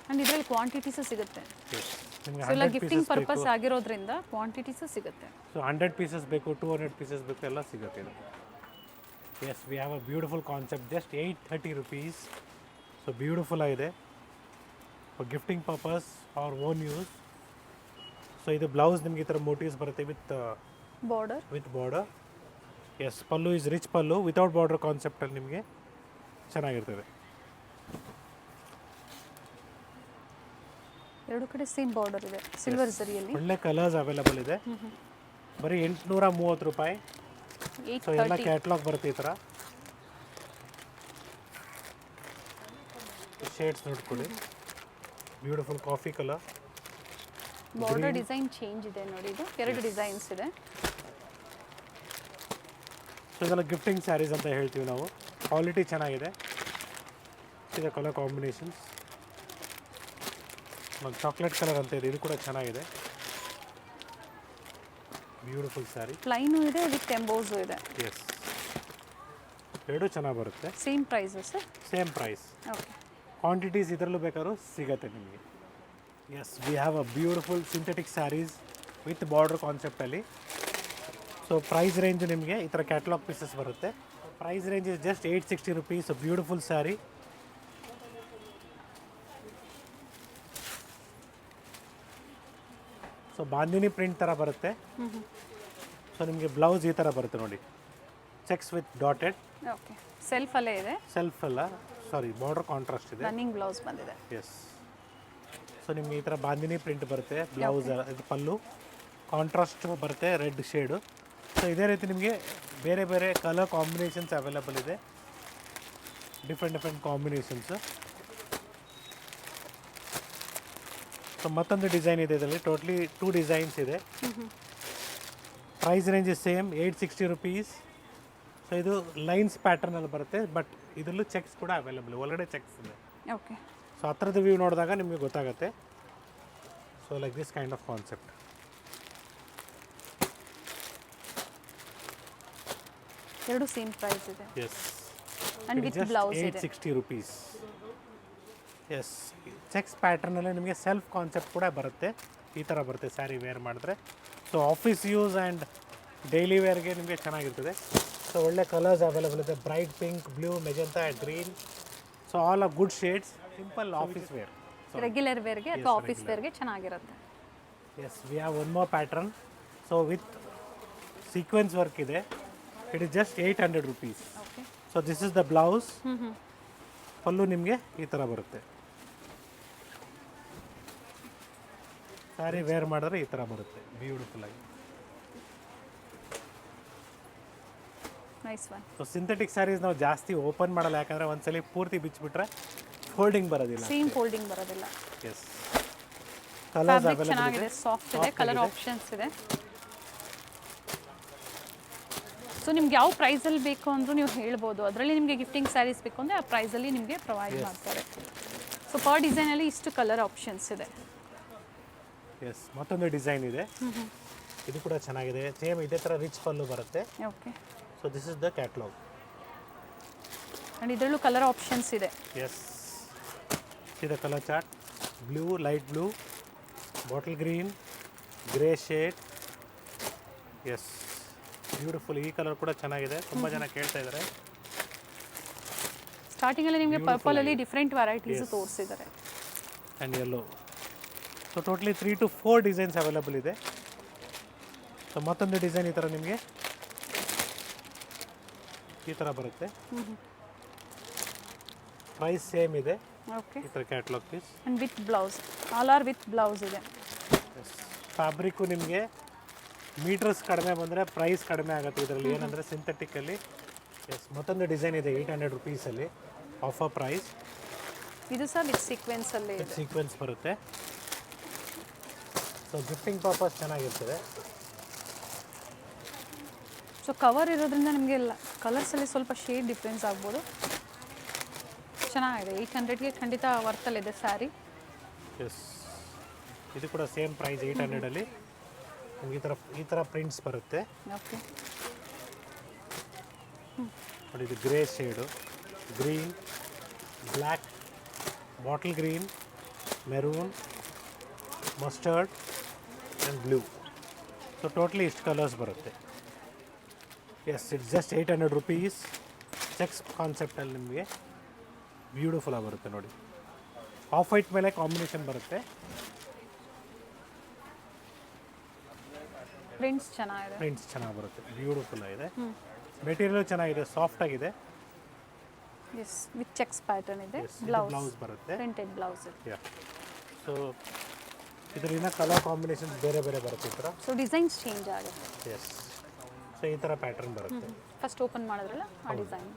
ಆ್ಯಂಡ್ ಇದರಲ್ಲಿ ಕ್ವಾಂಟಿಟೀಸು ಸಿಗುತ್ತೆ. ಎಸ್, ನಿಮಗೆ ಸೊ ಎಲ್ಲ ಗಿಫ್ಟಿಂಗ್ ಪರ್ಪಸ್ ಆಗಿರೋದ್ರಿಂದ ಕ್ವಾಂಟಿಟೀಸು ಸಿಗುತ್ತೆ. ಸೊ 100 ಪೀಸಸ್ ಬೇಕು, 200 ಪೀಸಸ್ ಬೇಕು, ಎಲ್ಲ ಸಿಗುತ್ತೆ ಇದು. Yes, we have a beautiful concept, just 830 rupees. So beautiful ಆಗಿದೆ, for gifting purpose or own use. So ಇದು ಬ್ಲೌಸ್ ನಿಮಗೆ ಈ ಥರ ಮೋಟಿವ್ಸ್ ಬರುತ್ತೆ with border. S, pallu is rich pallu, without border ಕಾನ್ಸೆಪ್ಟಲ್ಲಿ ನಿಮಗೆ ಚೆನ್ನಾಗಿರ್ತದೆ. ಎರಡು ಕಡೆ ಸೇಮ್ ಬಾರ್ಡರ್ ಇದೆ ಸಿಲ್ವರ್ ಜರಿಯಲ್ಲಿ. ಒಳ್ಳೆ ಕಲರ್ಸ್ ಅವೈಲೇಬಲ್ ಇದೆ. ಬರೀ 830 ರೂಪಾಯಿ. ಸೊ ಎಲ್ಲ ಕ್ಯಾಟ್ಲಾಗ್ ಬರುತ್ತೆ ಈ ಥರ. ಶೇಡ್ಸ್ ನೋಡ್ಕೊಳ್ಳಿ, beautiful coffee colour. Border design change ಇದೆ ನೋಡಿ, ಇದು 2 ಡಿಸೈನ್ಸ್ ಇದೆ. ಸೊ ಇದೆಲ್ಲ ಗಿಫ್ಟಿಂಗ್ ಸ್ಯಾರೀಸ್ ಅಂತ ಹೇಳ್ತೀವಿ ನಾವು. ಕ್ವಾಲಿಟಿ ಚೆನ್ನಾಗಿದೆ. ಇದೆ ಕಲರ್ ಕಾಂಬಿನೇಷನ್ಸ್. ಒಂದು ಚಾಕ್ಲೇಟ್ ಕಲರ್ ಅಂತ ಇದೆ, ಇದು ಕೂಡ ಚೆನ್ನಾಗಿದೆ. Beautiful saree. ಪ್ಲೈನು ಇದೆ ವಿತ್ ಎಂಬೋಸು ಇದೆ. ಎಸ್, ಎರಡು ಚೆನ್ನಾಗಿ ಬರುತ್ತೆ. Same price sir? Same price. Okay. Quantities ಇದರಲ್ಲೂ ಬೇಕಾದ್ರೂ ಸಿಗುತ್ತೆ ನಿಮಗೆ. Yes, we have a beautiful synthetic sarees with border ಕಾನ್ಸೆಪ್ಟಲ್ಲಿ. ಸೊ ಪ್ರೈಸ್ ರೇಂಜ್ ನಿಮಗೆ ಈ ಥರ ಕ್ಯಾಟ್ಲಾಗ್ ಪೀಸಸ್ ಬರುತ್ತೆ. Price range is just 860 rupees. Beautiful sari. So bandhani print ಥರ ಬರುತ್ತೆ. ಸೊ ನಿಮಗೆ ಬ್ಲೌಸ್ ಈ ಥರ ಬರುತ್ತೆ ನೋಡಿ, ಚೆಕ್ಸ್ ವಿತ್ ಡಾಟೆಡ್. ಓಕೆ, ಸೆಲ್ಫಲ್ಲೇ ಇದೆ. ಸೆಲ್ಫ್ ಅಲ್ಲ, ಸಾರಿ, ಬಾರ್ಡರ್ ಕಾಂಟ್ರಾಸ್ಟ್ ಇದೆ. ರನ್ನಿಂಗ್ ಬ್ಲೌಸ್ ಬಂದಿದೆ. ಎಸ್. ಸೊ ನಿಮಗೆ ಈ ಥರ ಬಾಂದಿನಿ ಪ್ರಿಂಟ್ ಬರುತ್ತೆ. ಬ್ಲೌಸ್ ಇದು ಪಲ್ಲು ಕಾಂಟ್ರಾಸ್ಟ್ ಬರುತ್ತೆ, ರೆಡ್ ಶೇಡು. ಸೊ ಇದೇ ರೀತಿ ನಿಮಗೆ ಬೇರೆ ಬೇರೆ ಕಲರ್ ಕಾಂಬಿನೇಷನ್ಸ್ ಅವೈಲೇಬಲ್ ಇದೆ, ಡಿಫ್ರೆಂಟ್ ಕಾಂಬಿನೇಷನ್ಸು. ಸೊ ಮತ್ತೊಂದು ಡಿಸೈನ್ ಇದೆ ಇದರಲ್ಲಿ, ಟೋಟ್ಲಿ 2 ಡಿಸೈನ್ಸ್ ಇದೆ. Price range same 860 rupees. So ಇದು ಲೈನ್ಸ್ ಪ್ಯಾಟರ್ನಲ್ಲಿ ಬರುತ್ತೆ, ಬಟ್ ಇದರಲ್ಲೂ ಚೆಕ್ಸ್ ಕೂಡ ಅವೈಲೇಬಲ್, ಒಳಗಡೆ ಚೆಕ್ಸ್ ಇದೆ. ಓಕೆ, ಸೊ ಹತ್ರದ ವ್ಯೂ ನೋಡಿದಾಗ ನಿಮಗೆ ಗೊತ್ತಾಗುತ್ತೆ. So like this kind of concept. ಎರಡು ಸೇಮ್ ಪ್ರೈಸ್ ಇದೆ. ಎಸ್, ಅಂಡ್ ವಿತ್ ಬ್ಲೌಸ್ ಇದೆ. 860 ರುಪೀಸ್. ಎಸ್, ಚೆಕ್ಸ್ ಪ್ಯಾಟರ್ನಲ್ಲಿ ನಿಮಗೆ ಸೆಲ್ಫ್ ಕಾನ್ಸೆಪ್ಟ್ ಕೂಡ ಬರುತ್ತೆ. ಈ ಥರ ಬರುತ್ತೆ ಸ್ಯಾರಿ ವೇರ್ ಮಾಡಿದ್ರೆ. So office use and daily ವೇರ್ಗೆ ನಿಮಗೆ ಚೆನ್ನಾಗಿರ್ತದೆ. ಸೊ ಒಳ್ಳೆ ಕಲರ್ಸ್ ಅವೈಲೇಬಲ್ ಇದೆ, bright pink, blue, magenta, green. So all of good shades, simple office wear, regular ವೇರ್ಗೆ ಅಥವಾ ಆಫೀಸ್ ವೇರ್ಗೆ ಚೆನ್ನಾಗಿರುತ್ತೆ. Yes, we have one more pattern. So with sequins work ಇದೆ. It is just 800 rupees. Okay, so this is the blouse. Pallu ನಿಮಗೆ ಈ ಥರ ಬರುತ್ತೆ. Sari wear ಮಾಡಿದ್ರೆ ಈ ಥರ ಬರುತ್ತೆ, ಬ್ಯೂಟಿಫುಲ್ ಆಗಿ. Nice one. So synthetic saris ನಾವು ಜಾಸ್ತಿ ಓಪನ್ ಮಾಡಲ್ಲ, ಯಾಕಂದರೆ ಒಂದ್ಸಲಿ ಪೂರ್ತಿ ಬಿಚ್ಚಿಬಿಟ್ರೆ ಫೋಲ್ಡಿಂಗ್ ಬರೋದಿಲ್ಲ. ಸೇಮ್ ಫೋಲ್ಡಿಂಗ್ ಬರೋದಿಲ್ಲ. ಎಸ್, ಕಲರ್ಸ್ ಫ್ಯಾಬ್ರಿಕ್ ಅವೈಲೇಬಲ್ ಚೆನ್ನಾಗಿದೆ, ಇದೆ, ಸಾಫ್ಟ್ ಇದೆ, ಕಲರ್ ಆಪ್ಷನ್ಸ್ ಇದೆ. ಸೊ ನಿಮ್ಗೆ ಯಾವ ಪ್ರೈಸಲ್ಲಿ ಬೇಕು ಅಂದರೂ ನೀವು ಹೇಳ್ಬೋದು. ಅದರಲ್ಲಿ ನಿಮಗೆ ಗಿಫ್ಟಿಂಗ್ ಸ್ಯಾರೀಸ್ ಬೇಕು ಅಂದರೆ ಆ ಪ್ರೈಸಲ್ಲಿ ನಿಮಗೆ ಪ್ರೊವೈಡ್ ಮಾಡ್ತಾರೆ. ಸೊ ಪರ್ ಡಿಸೈನಲ್ಲಿ ಇಷ್ಟು ಕಲರ್ ಆಪ್ಷನ್ಸ್ ಇದೆ. ಎಸ್, ಮತ್ತೊಂದು ಡಿಸೈನ್ ಇದೆ, ಇದು ಕೂಡ ಚೆನ್ನಾಗಿದೆ. ಸೇಮ್ ಇದೇ ಥರ ರಿಚ್ ಪಲ್ಲು ಬರುತ್ತೆ. Okay, so this is the catalogue. And ಇದರಲ್ಲೂ ಕಲರ್ ಆಪ್ಷನ್ಸ್ ಇದೆ. ಎಸ್, ಇದು colour chart, blue, light blue, bottle green, grey shade. Yes, beautiful. ಈ ಕಲರ್ ಕೂಡ ಚೆನ್ನಾಗಿದೆ, ತುಂಬ ಜನ ಕೇಳ್ತಾ ಇದ್ದಾರೆ. ಸ್ಟಾರ್ಟಿಂಗಲ್ಲಿ ನಿಮಗೆ ಪರ್ಪಲಲ್ಲಿ ಡಿಫ್ರೆಂಟ್ ವೆರೈಟೀಸ್ ತೋರಿಸಿದ್ದಾರೆ. And yellow. So totally 3 to 4 designs available ಇದೆ. ಸೊ ಮತ್ತೊಂದು ಡಿಸೈನ್ ಈ ಥರ ನಿಮಗೆ ಈ ಥರ ಬರುತ್ತೆ. ಪ್ರೈಸ್ ಸೇಮ್ ಇದೆ. ಓಕೆ, ಈ ಥರ catalogue piece and with blouse, all are with blouse ಇದೆ. ಫ್ಯಾಬ್ರಿಕ್ಕು ನಿಮಗೆ ಮೀಟರ್ಸ್ ಕಡಿಮೆ ಬಂದರೆ ಪ್ರೈಸ್ ಕಡಿಮೆ ಆಗುತ್ತೆ ಇದರಲ್ಲಿ, ಏನಂದರೆ ಸಿಂಥೆಟಿಕಲ್ಲಿ. ಎಸ್, ಮತ್ತೊಂದು ಡಿಸೈನ್ ಇದೆ 800 ರುಪೀಸಲ್ಲಿ, ಆಫರ್ ಪ್ರೈಸ್. ಇದು ಸಹ ವಿತ್ ಸೀಕ್ವೆನ್ಸಲ್ಲೇ ಇದೆ. ಸೀಕ್ವೆನ್ಸ್ ಬರುತ್ತೆ. ಸೊ ಗಿಫ್ಟಿಂಗ್ ಪರ್ಪಸ್ ಚೆನ್ನಾಗಿರ್ತದೆ. ಸೊ ಕವರ್ ಇರೋದ್ರಿಂದ ನಿಮಗೆ ಕಲರ್ಸಲ್ಲಿ ಸ್ವಲ್ಪ ಶೇಡ್ ಡಿಫ್ರೆನ್ಸ್ ಆಗ್ಬೋದು. ಚೆನ್ನಾಗಿದೆ, 800ಗೆ ಖಂಡಿತ ವರ್ತಲ್ಲಿದೆ ಸ್ಯಾರಿ. ಎಸ್, ಇದು ಕೂಡ ಸೇಮ್ ಪ್ರೈಸ್ 800ಅಲ್ಲಿ. ನಿಮ್ಗೆ ಈ ಥರ ಪ್ರಿಂಟ್ಸ್ ಬರುತ್ತೆ ಓಕೆ, ನೋಡಿ. ಇದು grey shade, green, black, bottle green, maroon, mustard and blue. So totally ಇಷ್ಟು ಕಲರ್ಸ್ ಬರುತ್ತೆ. Yes, it's just 800 rupees. Checks ಕಾನ್ಸೆಪ್ಟಲ್ಲಿ ನಿಮಗೆ ಬ್ಯೂಟಿಫುಲ್ಲಾಗಿ ಬರುತ್ತೆ ನೋಡಿ. ಆಫ್ ವೈಟ್ ಮೇಲೆ ಕಾಂಬಿನೇಷನ್ ಬರುತ್ತೆ. ಪ್ರಿಂಟ್ಸ್ ಚೆನ್ನಾಗಿದೆ. ಪ್ರಿಂಟ್ಸ್ ಚೆನ್ನಾಗಿ ಬರುತ್ತೆ, ಬ್ಯೂಟಿಫುಲ್ ಆಗಿದೆ. ಮೆಟೀರಿಯಲ್ ಚೆನ್ನಾಗಿದೆ, ಸಾಫ್ಟ್ ಆಗಿದೆ. ಎಸ್, ವಿತ್ ಚೆಕ್ಸ್ ಪ್ಯಾಟರ್ನ್ ಇದೆ. ಬ್ಲೌಸ್ ಬರುತ್ತೆ, ಪ್ರಿಂಟೆಡ್ ಬ್ಲೌಸ್ ಇದೆ. ಯಾ. ಸೊ ಇದರಿಂದ ಕಲರ್ ಕಾಂಬಿನೇಷನ್ಸ್ ಬೇರೆ ಬೇರೆ ಬರುತ್ತೆ ಈ ಥರ. ಸೊ ಡಿಸೈನ್ಸ್ ಚೇಂಜ್ ಆಗುತ್ತೆ. ಎಸ್, ಸೊ ಈ ಥರ ಪ್ಯಾಟರ್ನ್ ಬರುತ್ತೆ. ಫಸ್ಟ್ ಓಪನ್ ಮಾಡಿದ್ರಲ್ಲ ಆ ಡಿಸೈನ್.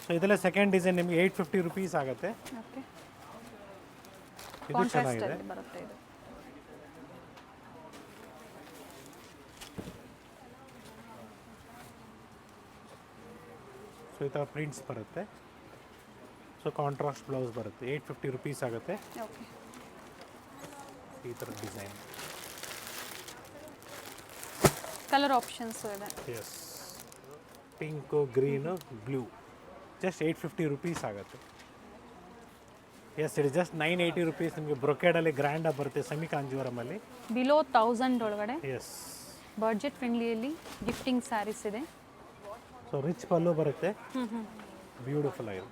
ಸೊ ಇದೆಲ್ಲ ಸೆಕೆಂಡ್ ಡಿಸೈನ್ ನಿಮಗೆ 850 ರುಪೀಸ್ ಆಗುತ್ತೆ. ಓಕೆ, ಇದು ಕಾಂಟ್ರಾಸ್ಟ್ ಚೆನ್ನಾಗಿದೆ. ಅಲ್ಲಿ ಬರುತ್ತೆ ಇದು. ಸೊ ಈ ಥರ ಪ್ರಿಂಟ್ಸ್ ಬರುತ್ತೆ. ಸೊ ಕಾಂಟ್ರಾಸ್ಟ್ ಬ್ಲೌಸ್ ಬರುತ್ತೆ, 850 ರುಪೀಸ್ ಆಗುತ್ತೆ. ಓಕೆ, ಈ ಥರ ಡಿಸೈನ್. ಕಲರ್ ಆಪ್ಷನ್ಸ್ ಇದೆ. Yes, pink, green, blue. Just 850 rupees ಆಗುತ್ತೆ. Yes, it just 980 rupees. ನಿಮಗೆ ಬ್ರೊಕೇಡಲ್ಲಿ ಗ್ರ್ಯಾಂಡಾಗಿ ಬರುತ್ತೆ, ಸೆಮಿ ಕಾಂಜೀವರಮಲ್ಲಿ. ಬಿಲೋ 1000 ಒಳಗಡೆ ಎಸ್, ಬಡ್ಜೆಟ್ ಫ್ರೆಂಡ್ಲಿಯಲ್ಲಿ ಗಿಫ್ಟಿಂಗ್ ಸ್ಯಾರೀಸ್ ಇದೆ. ಸೊ ರಿಚ್ ಪಲ್ಲು ಬರುತ್ತೆ, ಬ್ಯೂಟಿಫುಲ್ ಆಗಿದೆ.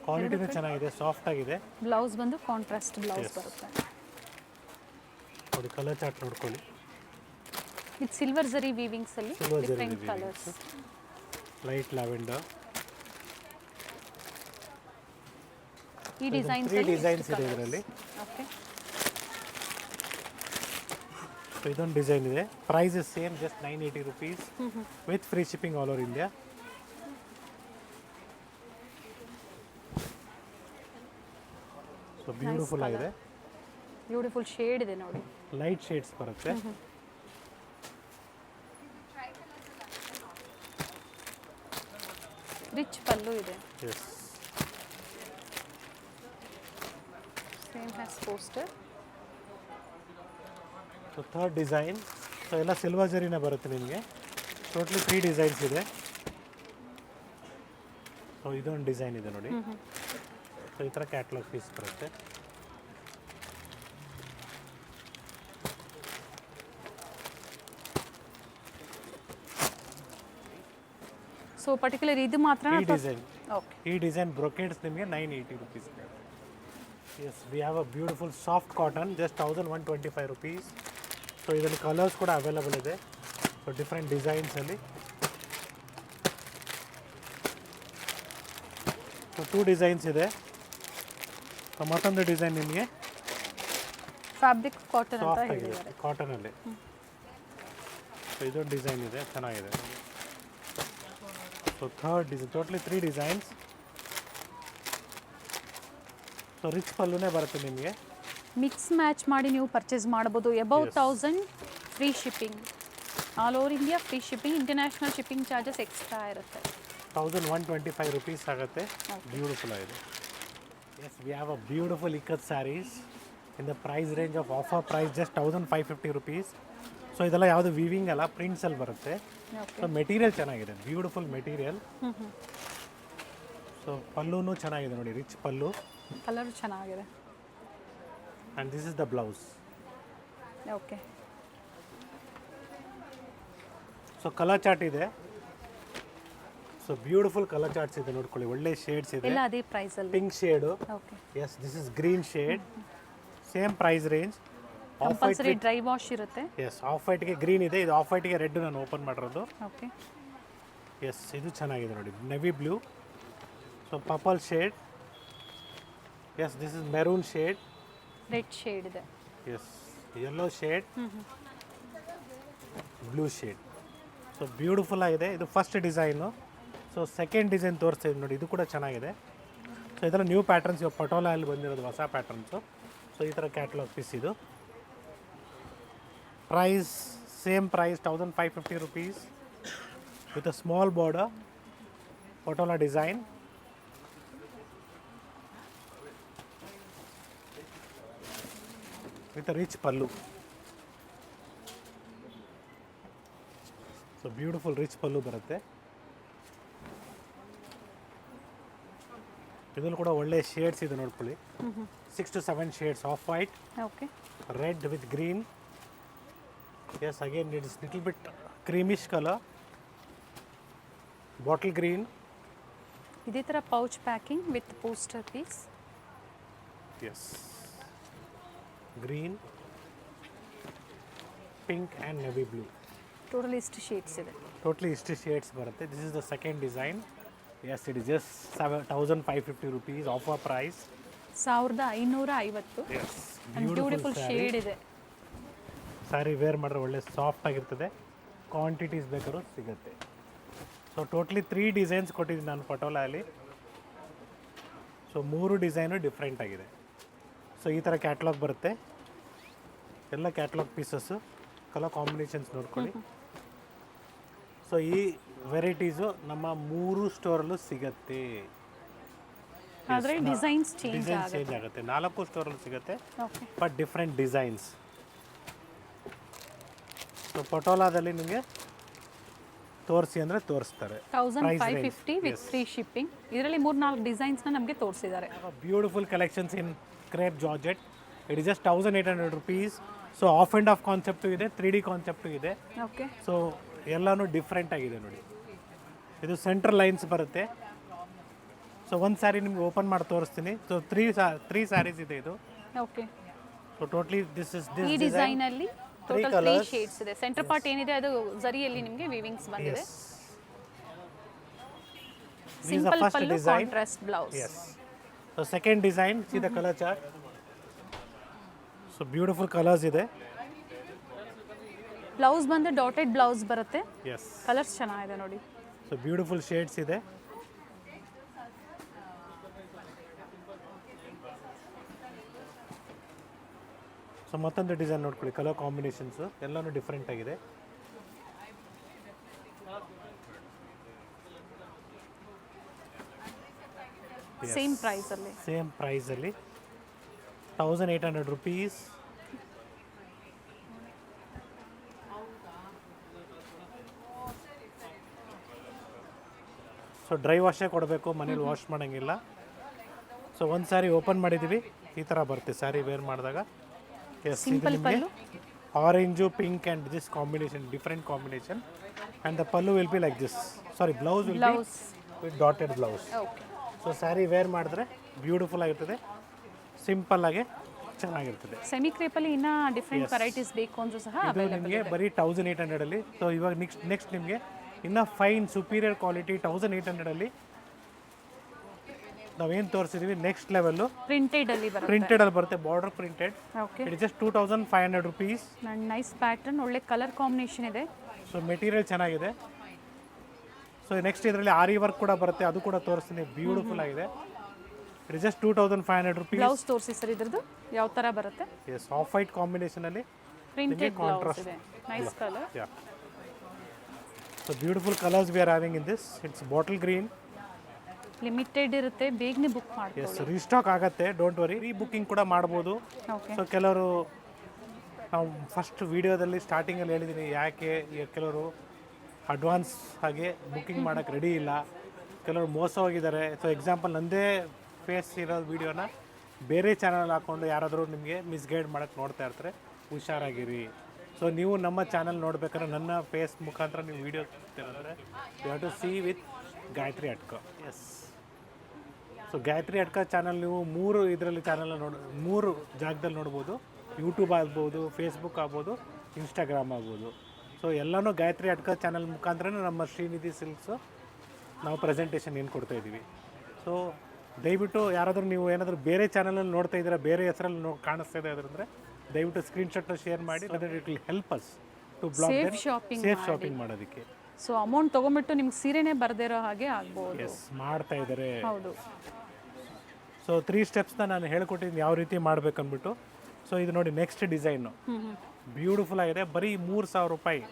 ಕ್ವಾಲಿಟಿನೂ ಚೆನ್ನಾಗಿದೆ, ಸಾಫ್ಟ್ ಆಗಿದೆ. ಬ್ಲೌಸ್ ಬಂದು ಕಾಂಟ್ರಾಸ್ಟ್ ಬ್ಲೌಸ್ ಬರುತ್ತೆ. ನೋಡಿ ಕಲರ್ ಚಾರ್ಟ್ ನೋಡ್ಕೊಳ್ಳಿ. ಇದು ಸಿಲ್ವರ್ ಜರಿ ವೀವಿಂಗ್ಸ್ ಅಲ್ಲಿ Silver zari different weavings. Colours. Light lavender. ಈ ಡಿಸೈನ್ಸ್ 3 ಅಲ್ಲಿ ಡಿಸೈನ್ಸ್ ಇದೆ ಇದರಲ್ಲಿ. ಓಕೆ. ಸೊ ಇದೊಂದು ಡಿಸೈನ್ ಇದೆ. Price is same, just 980 rupees with free shipping all over India. So beautiful ಆಗಿದೆ. ಬ್ಯೂಟಿಫುಲ್ ಶೇಡ್ ಇದೆ ನೋಡಿ. ಲೈಟ್ ಶೇಡ್ಸ್ ಬರುತ್ತೆ. ರಿಚ್ ಪಲ್ಲು ಇದೆ. Yes. Same has poster. So third design. So ಎಲ್ಲ ಸಿಲ್ವರ್ ಜರಿನ ಬರುತ್ತೆ ನಿಮಗೆ. ಟೋಟ್ಲಿ 3 ಡಿಸೈನ್ಸ್ ಇದೆ. ಸೊ ಇದೊಂದು ಡಿಸೈನ್ ಇದೆ ನೋಡಿ. ಸೊ ಈ ಥರ ಕ್ಯಾಟ್ಲಾಗ್ ಪೀಸ್ ಬರುತ್ತೆ. ಸೊ ಪರ್ಟಿಕ್ಯುಲರ್ ಇದು ಮಾತ್ರ ಈ ಡಿಸೈನ್, ಓಕೆ. ಈ ಡಿಸೈನ್ ಬ್ರೊಕೇಡ್ಸ್ ನಿಮಗೆ 980 rupees. Yes, we have a beautiful soft cotton, just 1125 rupees. So ಇದರಲ್ಲಿ ಕಲರ್ಸ್ ಕೂಡ ಅವೈಲಬಲ್ ಇದೆ. ಸೊ ಡಿಫ್ರೆಂಟ್ ಡಿಸೈನ್ಸಲ್ಲಿ. ಸೊ 2 ಡಿಸೈನ್ಸ್ ಇದೆ. ಸೊ ಮತ್ತೊಂದು ಡಿಸೈನ್ ನಿಮಗೆ ಫ್ಯಾಬ್ರಿಕ್ ಕಾಟನ್ ಅಂತ ಸಾಫ್ಟ್ ಆಗಿದೆ ಹೇಳಿದ್ದಾರೆ. ಕಾಟನಲ್ಲಿ. ಸೊ ಇದೊಂದು ಡಿಸೈನ್ ಇದೆ, ಚೆನ್ನಾಗಿದೆ. So third design, totally 3 designs. So rich ಪಲ್ಲುನೇ ಬರುತ್ತೆ ನಿಮಗೆ. ಮಿಕ್ಸ್ ಮ್ಯಾಚ್ ಮಾಡಿ ನೀವು ಪರ್ಚೇಸ್ ಮಾಡ್ಬೋದು. Above 1000 free shipping, all over India free shipping. International shipping charges extra ಇರುತ್ತೆ. 1125 ರುಪೀಸ್ ಆಗುತ್ತೆ. ಬ್ಯೂಟಿಫುಲ್ ಆಗಿದೆ. Yes, we have a beautiful ikat saris in the price range of offer price just 1550 rupees. So ಇದೆಲ್ಲ ಯಾವುದು weaving ಅಲ್ಲ, ಪ್ರಿಂಟ್ಸಲ್ಲಿ ಬರುತ್ತೆ. So material ಚೆನ್ನಾಗಿದೆ, beautiful material. So ಪಲ್ಲುನೂ ಚೆನ್ನಾಗಿದೆ ನೋಡಿ, ರಿಚ್ ಪಲ್ಲು. ಕಲರ್ ಚೆನ್ನಾಗಿದೆ. And this is the blouse. Okay. So colour chart ಇದೆ. ಸೊ ಬ್ಯೂಟಿಫುಲ್ ಕಲರ್ ಚಾರ್ಟ್ಸ್ ಇದೆ ನೋಡ್ಕೊಳ್ಳಿ, ಒಳ್ಳೆ ಶೇಡ್ಸ್ ಇದೆ. ಎಲ್ಲ ಅದೇ ಪ್ರೈಸ್ ಅಲ್ಲಿ. Pink shade. Okay. Yes, this is green shade. Same price range. Compulsory dry wash ಇರುತ್ತೆ. ಎಸ್, ಆಫ್ ವೈಟ್ಗೆ ಗ್ರೀನ್ ಇದೆ, ಇದು ಆಫ್ ವೈಟ್ಗೆ ರೆಡ್ ನಾನು ಓಪನ್ ಮಾಡಿರೋದು. ಓಕೆ. ಎಸ್, ಇದು ಚೆನ್ನಾಗಿದೆ ನೋಡಿ, navy blue. So purple shade. Yes, this is maroon shade. Red shade ಇದೆ. Yes, yellow shade, blue shade. So beautiful ಆಗಿದೆ. ಇದು first design. So second design ತೋರಿಸ್ತಿದ್ದೀನಿ ನೋಡಿ, ಇದು ಕೂಡ ಚೆನ್ನಾಗಿದೆ. ಸೊ ಇದರ ನ್ಯೂ ಪ್ಯಾಟರ್ನ್ಸ್, ಇವಾಗ ಪಟೋಲಲ್ಲಿ ಬಂದಿರೋದು ಹೊಸ ಪ್ಯಾಟರ್ನ್ಸು. ಸೊ ಈ ಥರ ಕ್ಯಾಟ್ಲಾಗ್ ಪೀಸ್ ಇದು. Price same price 1550 rupees with a small border, patola design. With a rich pallu. So beautiful rich pallu ಬರುತ್ತೆ. ಇದನ್ನು ಕೂಡ ಒಳ್ಳೆ ಶೇಡ್ಸ್ ಇದೆ ನೋಡ್ಕೊಳ್ಳಿ. 6 to 7 shades of white, okay. Red with green. Yes, again it is little bit creamish colour, bottle green. ಇದೇ ಥರ pouch packing with poster piece. Yes, green, pink and navy blue. Total ಇಷ್ಟು shades ಇದೆ. Totally ಇಷ್ಟು shades ಬರುತ್ತೆ. This is the second design. Yes, it is just 1550 rupees offer price. 1550. Yes, beautiful shade ಇದೆ. Sari wear ಮಾಡಿದ್ರೆ ಒಳ್ಳೆ soft ಆಗಿರ್ತದೆ. Quantities ಬೇಕಾದ್ರೂ ಸಿಗುತ್ತೆ. ಸೊ ಟೋಟ್ಲಿ 3 ಡಿಸೈನ್ಸ್ ಕೊಟ್ಟಿದ್ದೀನಿ ನಾನು ಪಟೋಲಾಲಿ. ಸೊ 3 ಡಿಸೈನು ಡಿಫ್ರೆಂಟ್ ಆಗಿದೆ. ಸೊ ಈ ಥರ ಕ್ಯಾಟ್ಲಾಗ್ ಬರುತ್ತೆ. ಎಲ್ಲ ಕ್ಯಾಟ್ಲಾಗ್ ಪೀಸಸ್ಸು, ಕಲರ್ ಕಾಂಬಿನೇಷನ್ಸ್ ನೋಡ್ಕೊಳ್ಳಿ. ಸೊ ಈ ವೆರೈಟೀಸು ನಮ್ಮ 3 ಸ್ಟೋರಲ್ಲೂ ಸಿಗುತ್ತೆ. ಆದರೆ ಡಿಸೈನ್ಸ್ ಚೇಂಜ್ ಡಿಸೈನ್ಸ್ ಚೇಂಜ್ ಆಗುತ್ತೆ. 4 ಸ್ಟೋರಲ್ಲೂ ಸಿಗುತ್ತೆ, okay. But different designs. So ಪಟೋಲಾದಲ್ಲಿ ನಿಮಗೆ ತೋರಿಸಿ ಅಂದರೆ ತೋರಿಸ್ತಾರೆ. 1550 ವಿತ್ ಫ್ರೀ ಶಿಪ್ಪಿಂಗ್. ಇದರಲ್ಲಿ 3-4 ಡಿಸೈನ್ಸ್ನ ನಮಗೆ ತೋರಿಸಿದ್ದಾರೆ. Beautiful collections in crepe georgette. It is just 1800 rupees. So of and of concept ಇದೆ, 3D ಕಾನ್ಸೆಪ್ಟು ಇದೆ. ಓಕೆ. ಸೊ ಎಲ್ಲನೂ ಡಿಫ್ರೆಂಟ್ ಆಗಿದೆ ನೋಡಿ. ಇದು ಸೆಂಟ್ರಲ್ ಲೈನ್ಸ್ ಬರುತ್ತೆ. ಸೊ ಒಂದು ಸ್ಯಾರಿ ನಿಮ್ಗೆ ಓಪನ್ ಮಾಡಿ ತೋರಿಸ್ತೀನಿ. ಸೊ ತ್ರೀ ಸ್ಯಾರೀಸ್ ಇದೆ ಇದು. ಓಕೆ, ಸೊ ಟೋಟ್ಲಿ ದಿಸ್ ಈ ಡಿಸೈನ್ ಅಲ್ಲಿ ಟೋಟಲ್ 3 ಶೇಡ್ಸ್ ಇದೆ. ಸೆಂಟರ್ ಪಾರ್ಟ್ ಏನಿದೆ ಅದು ಜರಿಯಲ್ಲಿ ನಿಮಗೆ ವೀವಿಂಗ್ಸ್ ಬಂದಿದೆ. Simple pallu, contrast blouse. Yes. So second design, see the color chart. So beautiful colors ಇದೆ. ಬ್ಲೌಸ್ ಬಂದು ಡಾಟೆಡ್ ಬ್ಲೌಸ್ ಬರುತ್ತೆ. Yes. ಕಲರ್ಸ್ ಚೆನ್ನಾಗಿದೆ ನೋಡಿ. So beautiful shades ಇದೆ. ಸೊ ಮತ್ತೊಂದು ಡಿಸೈನ್ ನೋಡ್ಕೊಳ್ಳಿ, ಕಲರ್ ಕಾಂಬಿನೇಷನ್ಸ್ ಎಲ್ಲನೂ ಡಿಫ್ರೆಂಟ್ ಆಗಿದೆ. ಸೇಮ್ ಪ್ರೈಸ್ ಅಲ್ಲಿ, ಸೇಮ್ ಪ್ರೈಸಲ್ಲಿ 1800 rupees. ಸೊ ಡ್ರೈ ವಾಶೇ ಕೊಡಬೇಕು, ಮನೇಲಿ ವಾಶ್ ಮಾಡೋಂಗಿಲ್ಲ. ಸೊ ಒಂದು ಸ್ಯಾರಿ ಓಪನ್ ಮಾಡಿದ್ದೀವಿ, ಈ ಥರ ಬರುತ್ತೆ ಸ್ಯಾರಿ ವೇರ್ ಮಾಡಿದಾಗ. Yes, simple pallu, orange, pink and this combination, different combination. And the pallu will be like this. Sorry, blouse will be with dotted blouse. Okay. So sari wear ಮಾಡಿದ್ರೆ ಬ್ಯೂಟಿಫುಲ್ ಆಗಿರ್ತದೆ, ಸಿಂಪಲ್ ಆಗಿ ಚೆನ್ನಾಗಿರ್ತದೆ. ಸೆಮಿ ಕ್ರೇಪಲ್ಲಿ ಇನ್ನೂ ಡಿಫ್ರೆಂಟ್ ವೆರೈಟೀಸ್ ಬೇಕು ಅಂದರೂ ಸಹ ಇದು ನಿಮಗೆ ಬರೀ 1800 ಸೊ ಇವಾಗ ನೆಕ್ಸ್ಟ್ ನಿಮಗೆ ಇನ್ನೂ ಫೈನ್ ಸುಪೀರಿಯರ್ ಕ್ವಾಲಿಟಿ 1800 ನಾವೇನು ತೋರಿಸಿದೀವಿ ನೆಕ್ಸ್ಟ್ ಲೆವೆಲ್ಲು ಪ್ರಿಂಟೆಡ್ ಪ್ರಿಂಟೆಡಲ್ಲಿ ಬರುತ್ತೆ, border printed. Okay, it just 2500 rupees. Nice pattern, ಒಳ್ಳೆ ಕಲರ್ ಕಾಂಬಿನೇಷನ್ ಇದೆ. ಸೊ ಮೆಟೀರಿಯಲ್ ಚೆನ್ನಾಗಿದೆ. ಸೊ ನೆಕ್ಸ್ಟ್ ಇದರಲ್ಲಿ ಆರಿ ವರ್ಕ್ ಕೂಡ ಬರುತ್ತೆ, ಅದು ಕೂಡ ತೋರಿಸ್ತೀನಿ, ಬ್ಯೂಟಿಫುಲ್ ಆಗಿದೆ. It just 2500 rupees. ಬ್ಲೌಸ್ ತೋರಿಸಿ ಸರ್, ಇದ್ರದ್ದು ಯಾವ ಥರ ಬರುತ್ತೆ? ಎಸ್, ಆಫ್ ವೈಟ್ ಕಾಂಬಿನೇಷನಲ್ಲಿ ಪ್ರಿಂಟೆಡ್ ಬ್ಲೌಸ್ ಇದೆ, nice colour. Yeah, so beautiful colours we are having in this. It's bottle green. Limited ಇರುತ್ತೆ, ಬೇಗನೆ ಬುಕ್ ಎಸ್, ಮಾಡ್ಕೊಳ್ಳಿ. ರೀಸ್ಟಾಕ್ ಆಗುತ್ತೆ, ಡೋಂಟ್ ವರಿ. ರೀ ಬುಕ್ಕಿಂಗ್ ಕೂಡ ಮಾಡ್ಬೋದು. ಓಕೆ, ಸೊ ಕೆಲವರು ನಾವು ಫಸ್ಟ್ ವಿಡಿಯೋದಲ್ಲಿ ಸ್ಟಾರ್ಟಿಂಗಲ್ಲಿ ಹೇಳಿದ್ದೀನಿ ಯಾಕೆ ಕೆಲವರು ಅಡ್ವಾನ್ಸ್ ಹಾಗೆ ಬುಕ್ಕಿಂಗ್ ಮಾಡೋಕ್ಕೆ ರೆಡಿ ಇಲ್ಲ, ಕೆಲವರು ಮೋಸ ಹೋಗಿದ್ದಾರೆ. ಸೊ ಎಕ್ಸಾಂಪಲ್ ನಂದೇ ಫೇಸ್ ಇರೋ ವೀಡಿಯೋನ ಬೇರೆ ಚಾನಲ್ ಹಾಕ್ಕೊಂಡು ಯಾರಾದರೂ ನಿಮಗೆ ಮಿಸ್ಗೈಡ್ ಮಾಡೋಕ್ಕೆ ನೋಡ್ತಾ ಇರ್ತಾರೆ, ಹುಷಾರಾಗಿರಿ. ಸೊ ನೀವು ನಮ್ಮ ಚಾನಲ್ ನೋಡ್ಬೇಕಾದ್ರೆ ನನ್ನ ಫೇಸ್ ಮುಖಾಂತರ ನೀವು ವೀಡಿಯೋ ಅಂದರೆ you have to see with Gayatri Atka. Yes, so Gayatri Atka channel ನೀವು 3 ಇದರಲ್ಲಿ ಚಾನಲ್ ಮೂರು ಜಾಗದಲ್ಲಿ ನೋಡ್ಬೋದು. ಯೂಟ್ಯೂಬ್ ಆಗ್ಬೋದು, ಫೇಸ್ಬುಕ್ ಆಗ್ಬೋದು, ಇನ್ಸ್ಟಾಗ್ರಾಮ್ ಆಗ್ಬೋದು. ಸೊ ಎಲ್ಲನೂ ಗಾಯತ್ರಿ ಅಟ್ಕ ಚಾನಲ್ ಮುಖಾಂತರನೇ ನಮ್ಮ ಶ್ರೀನಿಧಿ ಸಿಲ್ಕ್ಸು ನಾವು ಪ್ರೆಸೆಂಟೇಷನ್ ಏನು ಕೊಡ್ತಾಯಿದ್ದೀವಿ. ಸೊ ದಯವಿಟ್ಟು ಯಾರಾದರೂ ನೀವು ಏನಾದರೂ ಬೇರೆ ಚಾನಲಲ್ಲಿ ನೋಡ್ತಾ ಇದ್ದೀರಾ, ಬೇರೆ ಹೆಸರಲ್ಲಿ ಕಾಣಿಸ್ತಾ ಇದೆ ಅಂದರೆ ದಯವಿಟ್ಟು ಸ್ಕ್ರೀನ್ಶಾಟ್ನ ಶೇರ್ ಮಾಡಿ. Other it will help us to block safe shopping ಮಾಡೋದಕ್ಕೆ. ಸೊ ಅಮೌಂಟ್ ತೊಗೊಂಬಿಟ್ಟು ನಿಮ್ಗೆ ಸೀರೆನೇ ಬರ್ದಿರೋ ಹಾಗೆ ಆಗ್ಬೋದು. ಎಸ್, ಮಾಡ್ತಾ ಇದ್ದಾರೆ. ಹೌದು. ಸೊ 3 ಸ್ಟೆಪ್ಸ್ನ ನಾನು ಹೇಳ್ಕೊಟ್ಟಿದ್ದೀನಿ ಯಾವ ರೀತಿ ಮಾಡ್ಬೇಕಂದ್ಬಿಟ್ಟು. ಸೊ ಇದು ನೋಡಿ ನೆಕ್ಸ್ಟ್ ಡಿಸೈನು, ಬ್ಯೂಟಿಫುಲ್ ಆಗಿದೆ, ಬರೀ 3000 ರೂಪಾಯಿ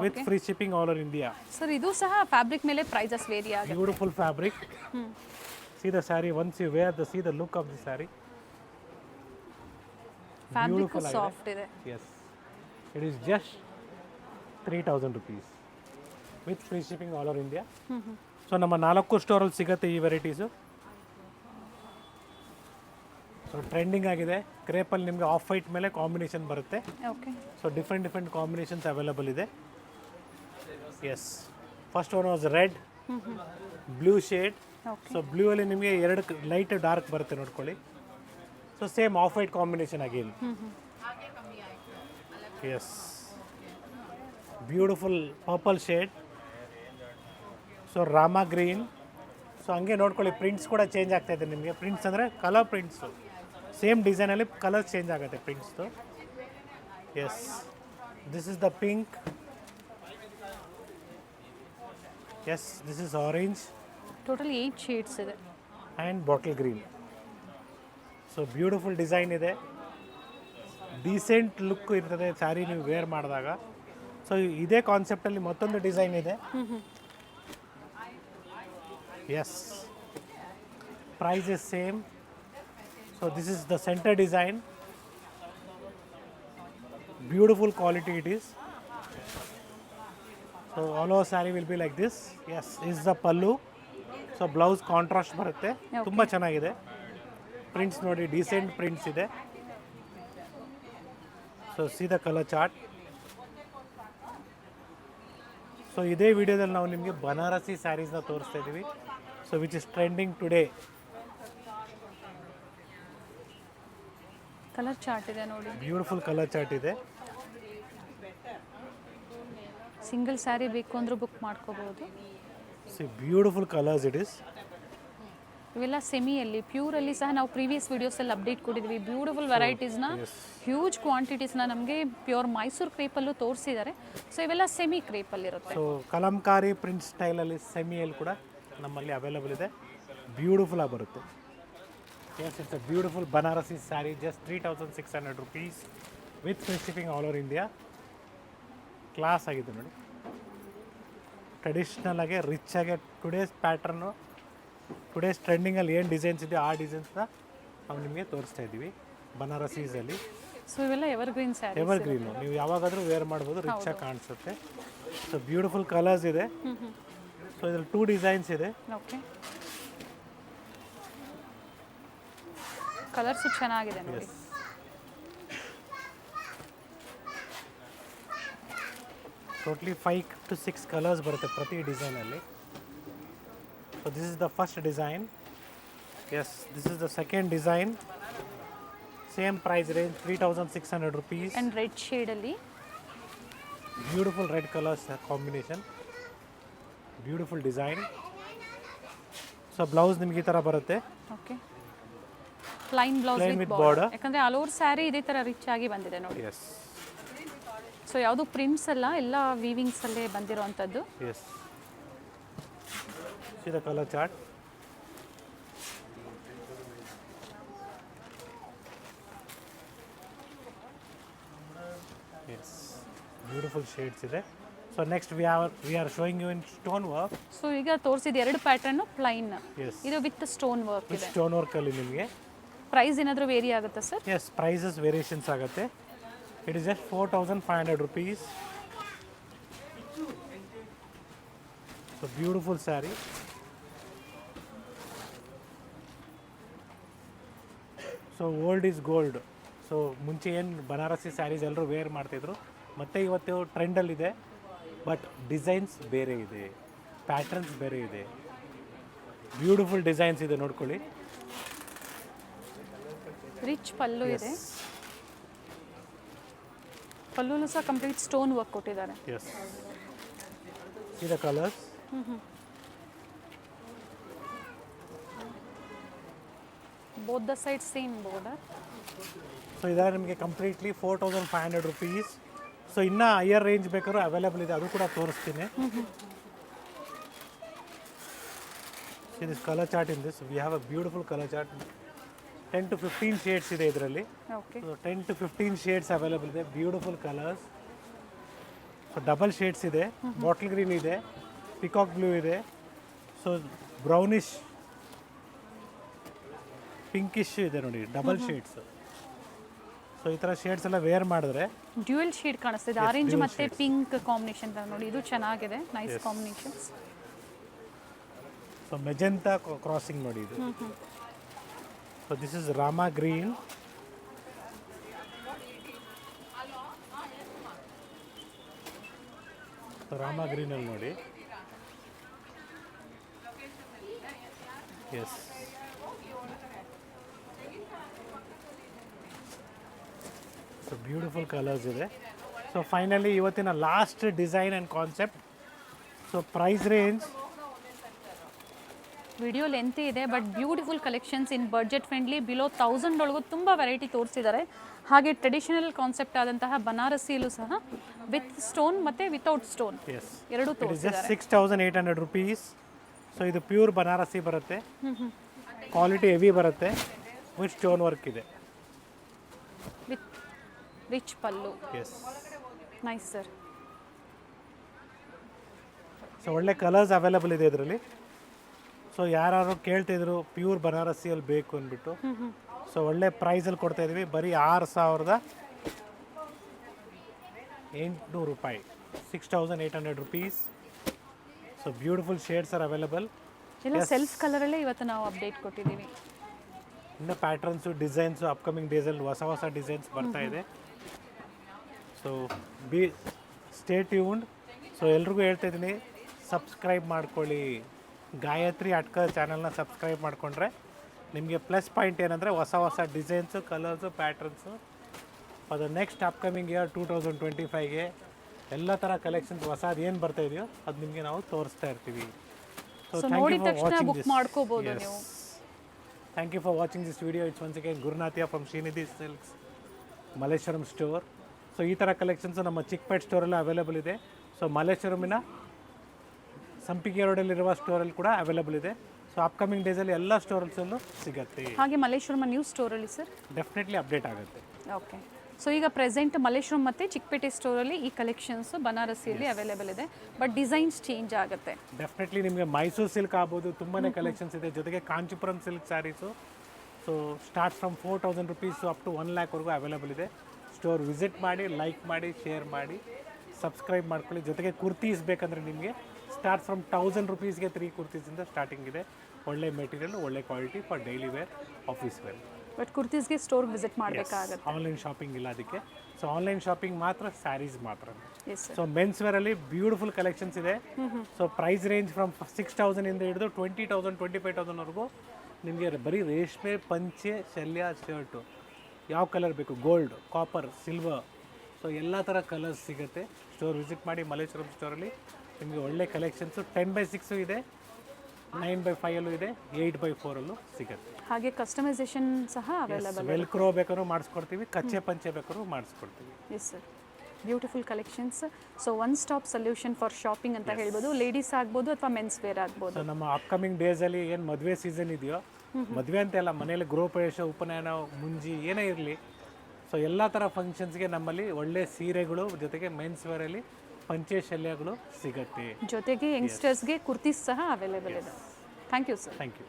with free shipping all over India. Sir ಇದು ಸಹ ಫ್ಯಾಬ್ರಿಕ್ ಮೇಲೆ ಪ್ರೈಸಸ್ ವೇರಿ ಆಗುತ್ತೆ. Beautiful fabric. See the saree, once you wear see the look of the saree. Fabric soft ಇದೆ. Yes, it is just 3000 rupees with free shipping all over India. So ನಮ್ಮ 4 ಸ್ಟೋರಲ್ಲಿ ಸಿಗುತ್ತೆ ಈ varieties. So trending ಆಗಿದೆ. ಕ್ರೇಪಲ್ಲಿ ನಿಮಗೆ off white ಮೇಲೆ combination ಬರುತ್ತೆ. Okay, so different combinations available ಇದೆ. Yes, first one was red, blue shade. So blue ಅಲ್ಲಿ ನಿಮಗೆ 2 ಲೈಟ್ ಡಾರ್ಕ್ ಬರುತ್ತೆ ನೋಡ್ಕೊಳ್ಳಿ. So same off white combination again. Yes, beautiful purple shade. So rama green. So ಹಂಗೆ ನೋಡ್ಕೊಳ್ಳಿ, prints ಕೂಡ change ಆಗ್ತಾ ಇದೆ ನಿಮಗೆ. ಪ್ರಿಂಟ್ಸ್ ಅಂದರೆ ಕಲರ್ ಪ್ರಿಂಟ್ಸು, ಸೇಮ್ ಡಿಸೈನಲ್ಲಿ ಕಲರ್ ಚೇಂಜ್ ಆಗುತ್ತೆ ಪ್ರಿಂಟ್ಸ್ದು. Yes, this is the pink. Yes, this is orange. Total 8 shades ಇದೆ. And bottle green. So beautiful design ಇದೆ, ಡೀಸೆಂಟ್ ಲುಕ್ ಇರ್ತದೆ ಸ್ಯಾರಿ ನೀವು ವೇರ್ ಮಾಡಿದಾಗ. ಸೊ ಇದೇ ಕಾನ್ಸೆಪ್ಟಲ್ಲಿ ಮತ್ತೊಂದು ಡಿಸೈನ್ ಇದೆ. Yes, price is same. So this is the centre design, beautiful quality it is. So all over sari will be like this. Yes, is the pallu. So blouse contrast ಬರುತ್ತೆ, ತುಂಬ ಚೆನ್ನಾಗಿದೆ. Prints ನೋಡಿ, decent prints ಇದೆ. So see the colour chart. So ಇದೇ ವಿಡಿಯೋದಲ್ಲಿ ನಾವು ನಿಮಗೆ ಬನಾರಸಿ ಸ್ಯಾರೀಸ್ನ ತೋರಿಸ್ತಾ ಇದ್ದೀವಿ. So which is trending today. Colour chart ಇದೆ ನೋಡಿ, ಬ್ಯೂಟಿಫುಲ್ ಕಲರ್ ಚಾರ್ಟ್ ಇದೆ. ಸಿಂಗಲ್ ಸ್ಯಾರಿ ಬೇಕು ಅಂದ್ರೂ ಬುಕ್ ಮಾಡ್ಕೋಬಹುದು. See beautiful colours it is. ಇವೆಲ್ಲ ಸೆಮಿಯಲ್ಲಿ, ಪ್ಯೂರಲ್ಲಿ ಸಹ ನಾವು ಪ್ರೀವಿಯಸ್ ವಿಡಿಯೋಸಲ್ಲಿ ಅಪ್ಡೇಟ್ ಕೊಟ್ಟಿದ್ವಿ. ಬ್ಯೂಟಿಫುಲ್ ವೆರೈಟೀಸ್ನ, ಹ್ಯೂಜ್ ಕ್ವಾಂಟಿಟೀಸ್ನ ನಮಗೆ ಪ್ಯೂರ್ ಮೈಸೂರು ಕ್ರೇಪಲ್ಲೂ ತೋರಿಸಿದ್ದಾರೆ. ಸೊ ಇವೆಲ್ಲ ಸೆಮಿ ಕ್ರೇಪಲ್ಲಿರುತ್ತೆ. ಸೊ ಕಲಂಕಾರಿ ಪ್ರಿಂಟ್ ಸ್ಟೈಲಲ್ಲಿ ಸೆಮಿಯಲ್ಲಿ ಕೂಡ ನಮ್ಮಲ್ಲಿ ಅವೈಲಬಲ್ ಇದೆ. ಬ್ಯೂಟಿಫುಲ್ ಆಗಿ ಬರುತ್ತೆ. Yes, it's a beautiful Banarasi sari, just 3600 rupees with free shipping all over India. Class ಆಗಿದೆ ನೋಡಿ, ಟ್ರೆಡಿಷ್ನಲ್ ಆಗಿ ರಿಚ್ ಆಗಿ ಟುಡೇಸ್ ಪ್ಯಾಟ್ರನ್ನು, ಟುಡೇಸ್ ಟ್ರೆಂಡಿಂಗಲ್ಲಿ ಏನು ಡಿಸೈನ್ಸ್ ಇದೆ ಆ ಡಿಸೈನ್ಸ್ನ ನಾವು ನಿಮಗೆ ತೋರಿಸ್ತಾ ಇದ್ದೀವಿ ಬನಾರಸೀಸಲ್ಲಿ. ಸೊ ಇವೆಲ್ಲ ಎವರ್ಗ್ರೀನ್ ಸ್ಯಾರಿ, ಎವರ್ಗ್ರೀನು, ನೀವು ಯಾವಾಗಾದರೂ ವೇರ್ ಮಾಡ್ಬೋದು, ರಿಚ್ ಆಗಿ ಕಾಣಿಸುತ್ತೆ. ಸೊ ಬ್ಯೂಟಿಫುಲ್ ಕಲರ್ಸ್ ಇದೆ. ಸೊ ಇದ್ರಲ್ಲಿ 2 ಡಿಸೈನ್ಸ್ ಇದೆ. ಓಕೆ, ಕಲರ್ಸು ಚೆನ್ನಾಗಿದೆ ನೋಡಿ. ಟೋಟ್ಲಿ 5 to 6 ಕಲರ್ಸ್ ಬರುತ್ತೆ ಪ್ರತಿ ಡಿಸೈನಲ್ಲಿ. So this is the first design. Yes, this is the second design. Same price range 3600 rupees. And red ಶೇಡಲ್ಲಿ beautiful red colours combination, beautiful design. So blouse ನಿಮ್ಗೆ ಈ ಥರ ಬರುತ್ತೆ. Okay, plain blouse with border. ಯಾಕಂದರೆ all over saree ಇದೇ ಥರ rich ಆಗಿ ಬಂದಿದೆ ನೋಡಿ. ಎಸ್, ಸೊ ಯಾವುದು ಪ್ರಿಂಟ್ಸ್ ಅಲ್ಲ, ಎಲ್ಲ ವೀವಿಂಗ್ಸಲ್ಲೇ ಬಂದಿರೋವಂಥದ್ದು. Yes, see the colour chart. Yes, beautiful shades ಇದೆ. So next we are showing you in stone work. So ಈಗ ತೋರಿಸಿದ 2 ಪ್ಯಾಟರ್ನು ಪ್ಲೈನ್, ಎಸ್, ಇದು ವಿತ್ ಸ್ಟೋನ್ ವರ್ಕ್ ಇದೆ. ಸ್ಟೋನ್ ವರ್ಕಲ್ಲಿ ನಿಮಗೆ ಪ್ರೈಸ್ ಏನಾದರೂ ವೇರಿ ಆಗುತ್ತಾ ಸರ್? ಎಸ್, ಪ್ರೈಸಸ್ ವೇರಿಯೇಷನ್ಸ್ ಆಗುತ್ತೆ. It is just 4500 rupees. So beautiful sari. So old is gold. So ಮುಂಚೆ ಏನು ಬನಾರಸಿ ಸ್ಯಾರೀಸ್ ಎಲ್ಲರೂ ವೇರ್ ಮಾಡ್ತಿದ್ರು, ಮತ್ತು ಇವತ್ತು ಟ್ರೆಂಡಲ್ಲಿದೆ. ಬಟ್ ಡಿಸೈನ್ಸ್ ಬೇರೆ ಇದೆ, ಪ್ಯಾಟರ್ನ್ಸ್ ಬೇರೆ ಇದೆ, ಬ್ಯೂಟಿಫುಲ್ ಡಿಸೈನ್ಸ್ ಇದೆ ನೋಡ್ಕೊಳ್ಳಿ. ರಿಚ್ ಪಲ್ಲು ಇದೆ, ಪಲ್ಲುನು ಸಹ ಕಂಪ್ಲೀಟ್ ಸ್ಟೋನ್ ವರ್ಕ್ ಕೊಟ್ಟಿದ್ದಾರೆ. Yes, see the colours. Both the side same border. So ಇದರ ನಿಮಗೆ ಕಂಪ್ಲೀಟ್ಲಿ 4500 rupees. ಸೊ ಇನ್ನೂ ಹೈಯರ್ ರೇಂಜ್ ಬೇಕಾದ್ರೂ ಅವೈಲೇಬಲ್ ಇದೆ, ಅದು ಕೂಡ ತೋರಿಸ್ತೀನಿ. See this colour chart in this we have a beautiful colour chart. 10 to 15 shades ಇದೆ ಇದರಲ್ಲಿ. ಓಕೆ, 10 to 15 ಶೇಡ್ಸ್ ಅವೈಲೇಬಲ್ ಇದೆ. Beautiful colours. So double shades ಇದೆ, ಬಾಟಲ್ ಗ್ರೀನ್ ಇದೆ, ಪಿಕಾಕ್ ಬ್ಲೂ ಇದೆ, ಸೊ ಬ್ರೌನಿಶ್ ಪಿಂಕಿಶ್ ಇದೆ ನೋಡಿ, ಡಬಲ್ ಶೇಡ್ಸ್. ಸೊ ಈ ಥರ ಶೇಡ್ಸ್ ಎಲ್ಲ ವೇರ್ ಮಾಡಿದ್ರೆ ಡ್ಯೂಯಲ್ ಶೇಡ್ ಕಾಣಿಸ್ತಿದೆ, ಆರೆಂಜ್ ಮತ್ತೆ ಪಿಂಕ್ ಕಾಂಬಿನೇಷನ್ ನೋಡಿ, ಇದು ಚೆನ್ನಾಗಿದೆ, nice combinations. So magenta crossing ನೋಡಿ ಇದು. So this is Rama green. So Rama ಗ್ರೀನಲ್ಲಿ ನೋಡಿ. ಎಸ್, ಸೊ ಬ್ಯೂಟಿಫುಲ್ ಕಲರ್ಸ್ ಇದೆ. ಸೊ ಫೈನಲಿ ಇವತ್ತಿನ last design and concept. So price range video lengthy ಇದೆ, but beautiful collections in budget friendly, below 1000 ಒಳಗೂ ತುಂಬ variety ತೋರಿಸಿದ್ದಾರೆ. ಹಾಗೆ ಟ್ರೆಡಿಷನಲ್ ಕಾನ್ಸೆಪ್ಟ್ ಆದಂತಹ ಬನಾರಸಿಯಲ್ಲೂ ಸಹ ವಿತ್ ಸ್ಟೋನ್ ಮತ್ತು ವಿತೌಟ್ ಸ್ಟೋನ್ ಎರಡೂ ತೋರಿಸಿದ್ದಾರೆ. 6800 rupees. ಸೊ ಇದು ಪ್ಯೂರ್ ಬನಾರಸಿ ಬರುತ್ತೆ, ಕ್ವಾಲಿಟಿ ಹೆವಿ ಬರುತ್ತೆ, ವಿತ್ ಸ್ಟೋನ್ ವರ್ಕ್ ಇದೆ, with rich pallu. Yes, nice sir. So ಒಳ್ಳೆ ಕಲರ್ಸ್ ಅವೈಲೇಬಲ್ ಇದೆ ಇದರಲ್ಲಿ. ಸೊ ಯಾರು ಕೇಳ್ತಿದ್ರು ಪ್ಯೂರ್ ಬನಾರಸಿಯಲ್ಲಿ ಬೇಕು ಅಂದ್ಬಿಟ್ಟು, ಸೊ ಒಳ್ಳೆ ಪ್ರೈಸಲ್ಲಿ ಕೊಡ್ತಾ ಇದ್ದೀವಿ. ಬರೀ 6800 ರೂಪಾಯಿ, 6800 rupees. So beautiful shades are available. ಎಲ್ಲ ಸೆಲ್ಫ್ ಕಲರಲ್ಲೇ ಇವತ್ತು ನಾವು ಅಪ್ಡೇಟ್ ಕೊಟ್ಟಿದ್ದೀವಿ. ಇನ್ನು ಪ್ಯಾಟ್ರನ್ಸು, ಡಿಸೈನ್ಸು ಅಪ್ಕಮಿಂಗ್ ಡೇಸಲ್ಲಿ ಹೊಸ ಹೊಸ ಡಿಸೈನ್ಸ್ ಬರ್ತಾ ಇದೆ. So stay tuned. ಸೊ ಎಲ್ರಿಗೂ ಹೇಳ್ತಾ ಇದ್ದೀನಿ, ಸಬ್ಸ್ಕ್ರೈಬ್ ಮಾಡ್ಕೊಳ್ಳಿ, ಗಾಯತ್ರಿ ಅಟ್ಕರ್ ಚಾನಲ್ನ ಸಬ್ಸ್ಕ್ರೈಬ್ ಮಾಡಿಕೊಂಡ್ರೆ ನಿಮಗೆ ಪ್ಲಸ್ ಪಾಯಿಂಟ್ ಏನಂದರೆ ಹೊಸ ಹೊಸ designs colours patterns for the next upcoming year 2025ಗೆ ಎಲ್ಲ ಥರ ಕಲೆಕ್ಷನ್ಸ್ ಹೊಸದು ಏನು ಬರ್ತಾ ಇದೆಯೋ ಅದು ನಿಮಗೆ ನಾವು ತೋರಿಸ್ತಾ ಇರ್ತೀವಿ. ಸೊ ನೋಡಿದ ತಕ್ಷಣ ಬುಕ್ ಮಾಡ್ಕೋಬಹುದು ನೀವು. Thank you for watching this video. It's once again Gurunathiya from Srinidhi silks Malleshwaram store. So ಈ ಥರ ಕಲೆಕ್ಷನ್ಸು ನಮ್ಮ ಚಿಕ್ಕಪೇಟ್ ಸ್ಟೋರಲ್ಲಿ ಅವೈಲೇಬಲ್ ಇದೆ. ಸೊ ಮಲ್ಲೇಶ್ವರಮಿನ ಸಂಪಿಗೆ ರೋಡಲ್ಲಿರುವ ಸ್ಟೋರಲ್ಲಿ ಕೂಡ ಅವೈಲೇಬಲ್ ಇದೆ. ಸೊ ಅಪ್ಕಮಿಂಗ್ ಡೇಸಲ್ಲಿ ಎಲ್ಲ ಸ್ಟೋರಲ್ಸಲ್ಲೂ ಸಿಗುತ್ತೆ. ಹಾಗೆ ಮಲ್ಲೇಶ್ವರಂ ನ್ಯೂ ಸ್ಟೋರಲ್ಲಿ ಸರ್ ಡೆಫಿನೆಟ್ಲಿ ಅಪ್ಡೇಟ್ ಆಗುತ್ತೆ. ಓಕೆ. ಸೊ ಈಗ ಪ್ರೆಸೆಂಟ್ ಮಲ್ಲೇಶ್ವರಂ ಮತ್ತು ಚಿಕ್ಕಪೇಟೆ ಸ್ಟೋರಲ್ಲಿ ಈ ಕಲೆಕ್ಷನ್ಸು ಬನಾರಸಿಯಲ್ಲಿ ಅವೈಲೇಬಲ್ ಇದೆ, ಬಟ್ ಡಿಸೈನ್ಸ್ ಚೇಂಜ್ ಆಗುತ್ತೆ. ಡೆಫಿನೆಟ್ಲಿ ನಿಮಗೆ ಮೈಸೂರು ಸಿಲ್ಕ್ ಆಗ್ಬೋದು, ತುಂಬಾ ಕಲೆಕ್ಷನ್ಸ್ ಇದೆ. ಜೊತೆಗೆ Kanchipuram silk saris so start from 4,000 rupees up to 1 ಲ್ಯಾಕ್ವರೆಗೂ ಅವೈಲೇಬಲ್ ಇದೆ. ಸ್ಟೋರ್ ವಿಸಿಟ್ ಮಾಡಿ, ಲೈಕ್ ಮಾಡಿ, ಶೇರ್ ಮಾಡಿ, ಸಬ್ಸ್ಕ್ರೈಬ್ ಮಾಡ್ಕೊಳ್ಳಿ. ಜೊತೆಗೆ ಕುರ್ತೀಸ್ ಬೇಕಂದರೆ ನಿಮಗೆ ಸ್ಟಾರ್ಟ್ ಫ್ರಮ್ 1,000 ರುಪೀಸ್ಗೆ 3 ಕುರ್ತೀಸಿಂದ ಸ್ಟಾರ್ಟಿಂಗ್ ಇದೆ. ಒಳ್ಳೆ ಮೆಟೀರಿಯಲ್, ಒಳ್ಳೆ quality for daily wear, office wear. But ಕುರ್ತೀಸ್ಗೆ ಸ್ಟೋರ್ ವಿಸಿಟ್ ಮಾಡಬೇಕಾಗುತ್ತೆ. ಆನ್ಲೈನ್ ಶಾಪಿಂಗ್ ಇಲ್ಲ ಅದಕ್ಕೆ. ಸೊ ಆನ್ಲೈನ್ ಶಾಪಿಂಗ್ ಮಾತ್ರ, ಸ್ಯಾರೀಸ್ ಮಾತ್ರ. Yes sir. ಸೊ ಮೆನ್ಸ್ ವೇರಲ್ಲಿ ಬ್ಯೂಟಿಫುಲ್ ಕಲೆಕ್ಷನ್ಸ್ ಇದೆ. ಸೊ ಪ್ರೈಸ್ ರೇಂಜ್ ಫ್ರಮ್ 6,000 ಇಂದ ಹಿಡಿದು 20,000 25,000ವರೆಗೂ ನಿಮಗೆ ಬರೀ ರೇಷ್ಮೆ ಪಂಚೆ, ಶಲ್ಯ, ಶರ್ಟು ಯಾವ ಕಲರ್ ಬೇಕು, ಗೋಲ್ಡ್, ಕಾಪರ್, ಸಿಲ್ವರ್, ಸೊ ಎಲ್ಲ ಥರ ಕಲರ್ಸ್ ಸಿಗುತ್ತೆ. ಸ್ಟೋರ್ ವಿಸಿಟ್ ಮಾಡಿ. ಮಲ್ಲೇಶ್ವರಂ ಸ್ಟೋರಲ್ಲಿ ನಿಮಗೆ ಒಳ್ಳೆ ಕಲೆಕ್ಷನ್ಸು 10x6 ಇದೆ, 9x5 ಇದೆ, 8x4 ಸಿಗುತ್ತೆ. ಹಾಗೆ ಕಸ್ಟಮೈಸೇಷನ್ ಸಹ ಅವೈಲೇಬಲ್. ವೆಲ್ಕ್ರೋ ಬೇಕಾದ್ರೂ ಮಾಡಿಸ್ಕೊಡ್ತೀವಿ, ಕಚ್ಚೆ ಪಂಚೆ ಬೇಕಾದ್ರೂ ಮಾಡಿಸ್ಕೊಡ್ತೀವಿ. Yes sir. Beautiful collections. So one stop solution for shopping ಅಂತ ಹೇಳ್ಬೋದು. ಲೇಡೀಸ್ ಆಗ್ಬೋದು ಅಥವಾ ಮೆನ್ಸ್ ವೇರ್ ಆಗ್ಬೋದು. ಸೊ ನಮ್ಮ ಅಪ್ಕಮಿಂಗ್ ಡೇಸಲ್ಲಿ ಏನು ಮದುವೆ ಸೀಸನ್ ಇದೆಯೋ, ಮದುವೆ ಅಂತೆಲ್ಲ ಮನೇಲಿ ಗೃಹ ಪ್ರವೇಶ, ಉಪನಯನ, ಮುಂಜಿ ಏನೇ ಇರಲಿ, ಸೊ ಎಲ್ಲ ಥರ ಫಂಕ್ಷನ್ಸ್ಗೆ ನಮ್ಮಲ್ಲಿ ಒಳ್ಳೆ ಸೀರೆಗಳು, ಜೊತೆಗೆ ಮೆನ್ಸ್ ವೇರಲ್ಲಿ ಪಂಚೆ ಶಲ್ಯಗಳು ಸಿಗುತ್ತೆ. ಜೊತೆಗೆ ಯಂಗ್ಸ್ಟರ್ಸ್ಗೆ ಕುರ್ತೀಸ್ ಸಹ ಅವೈಲೇಬಲ್ ಇದೆ. Thank you sir. Thank you.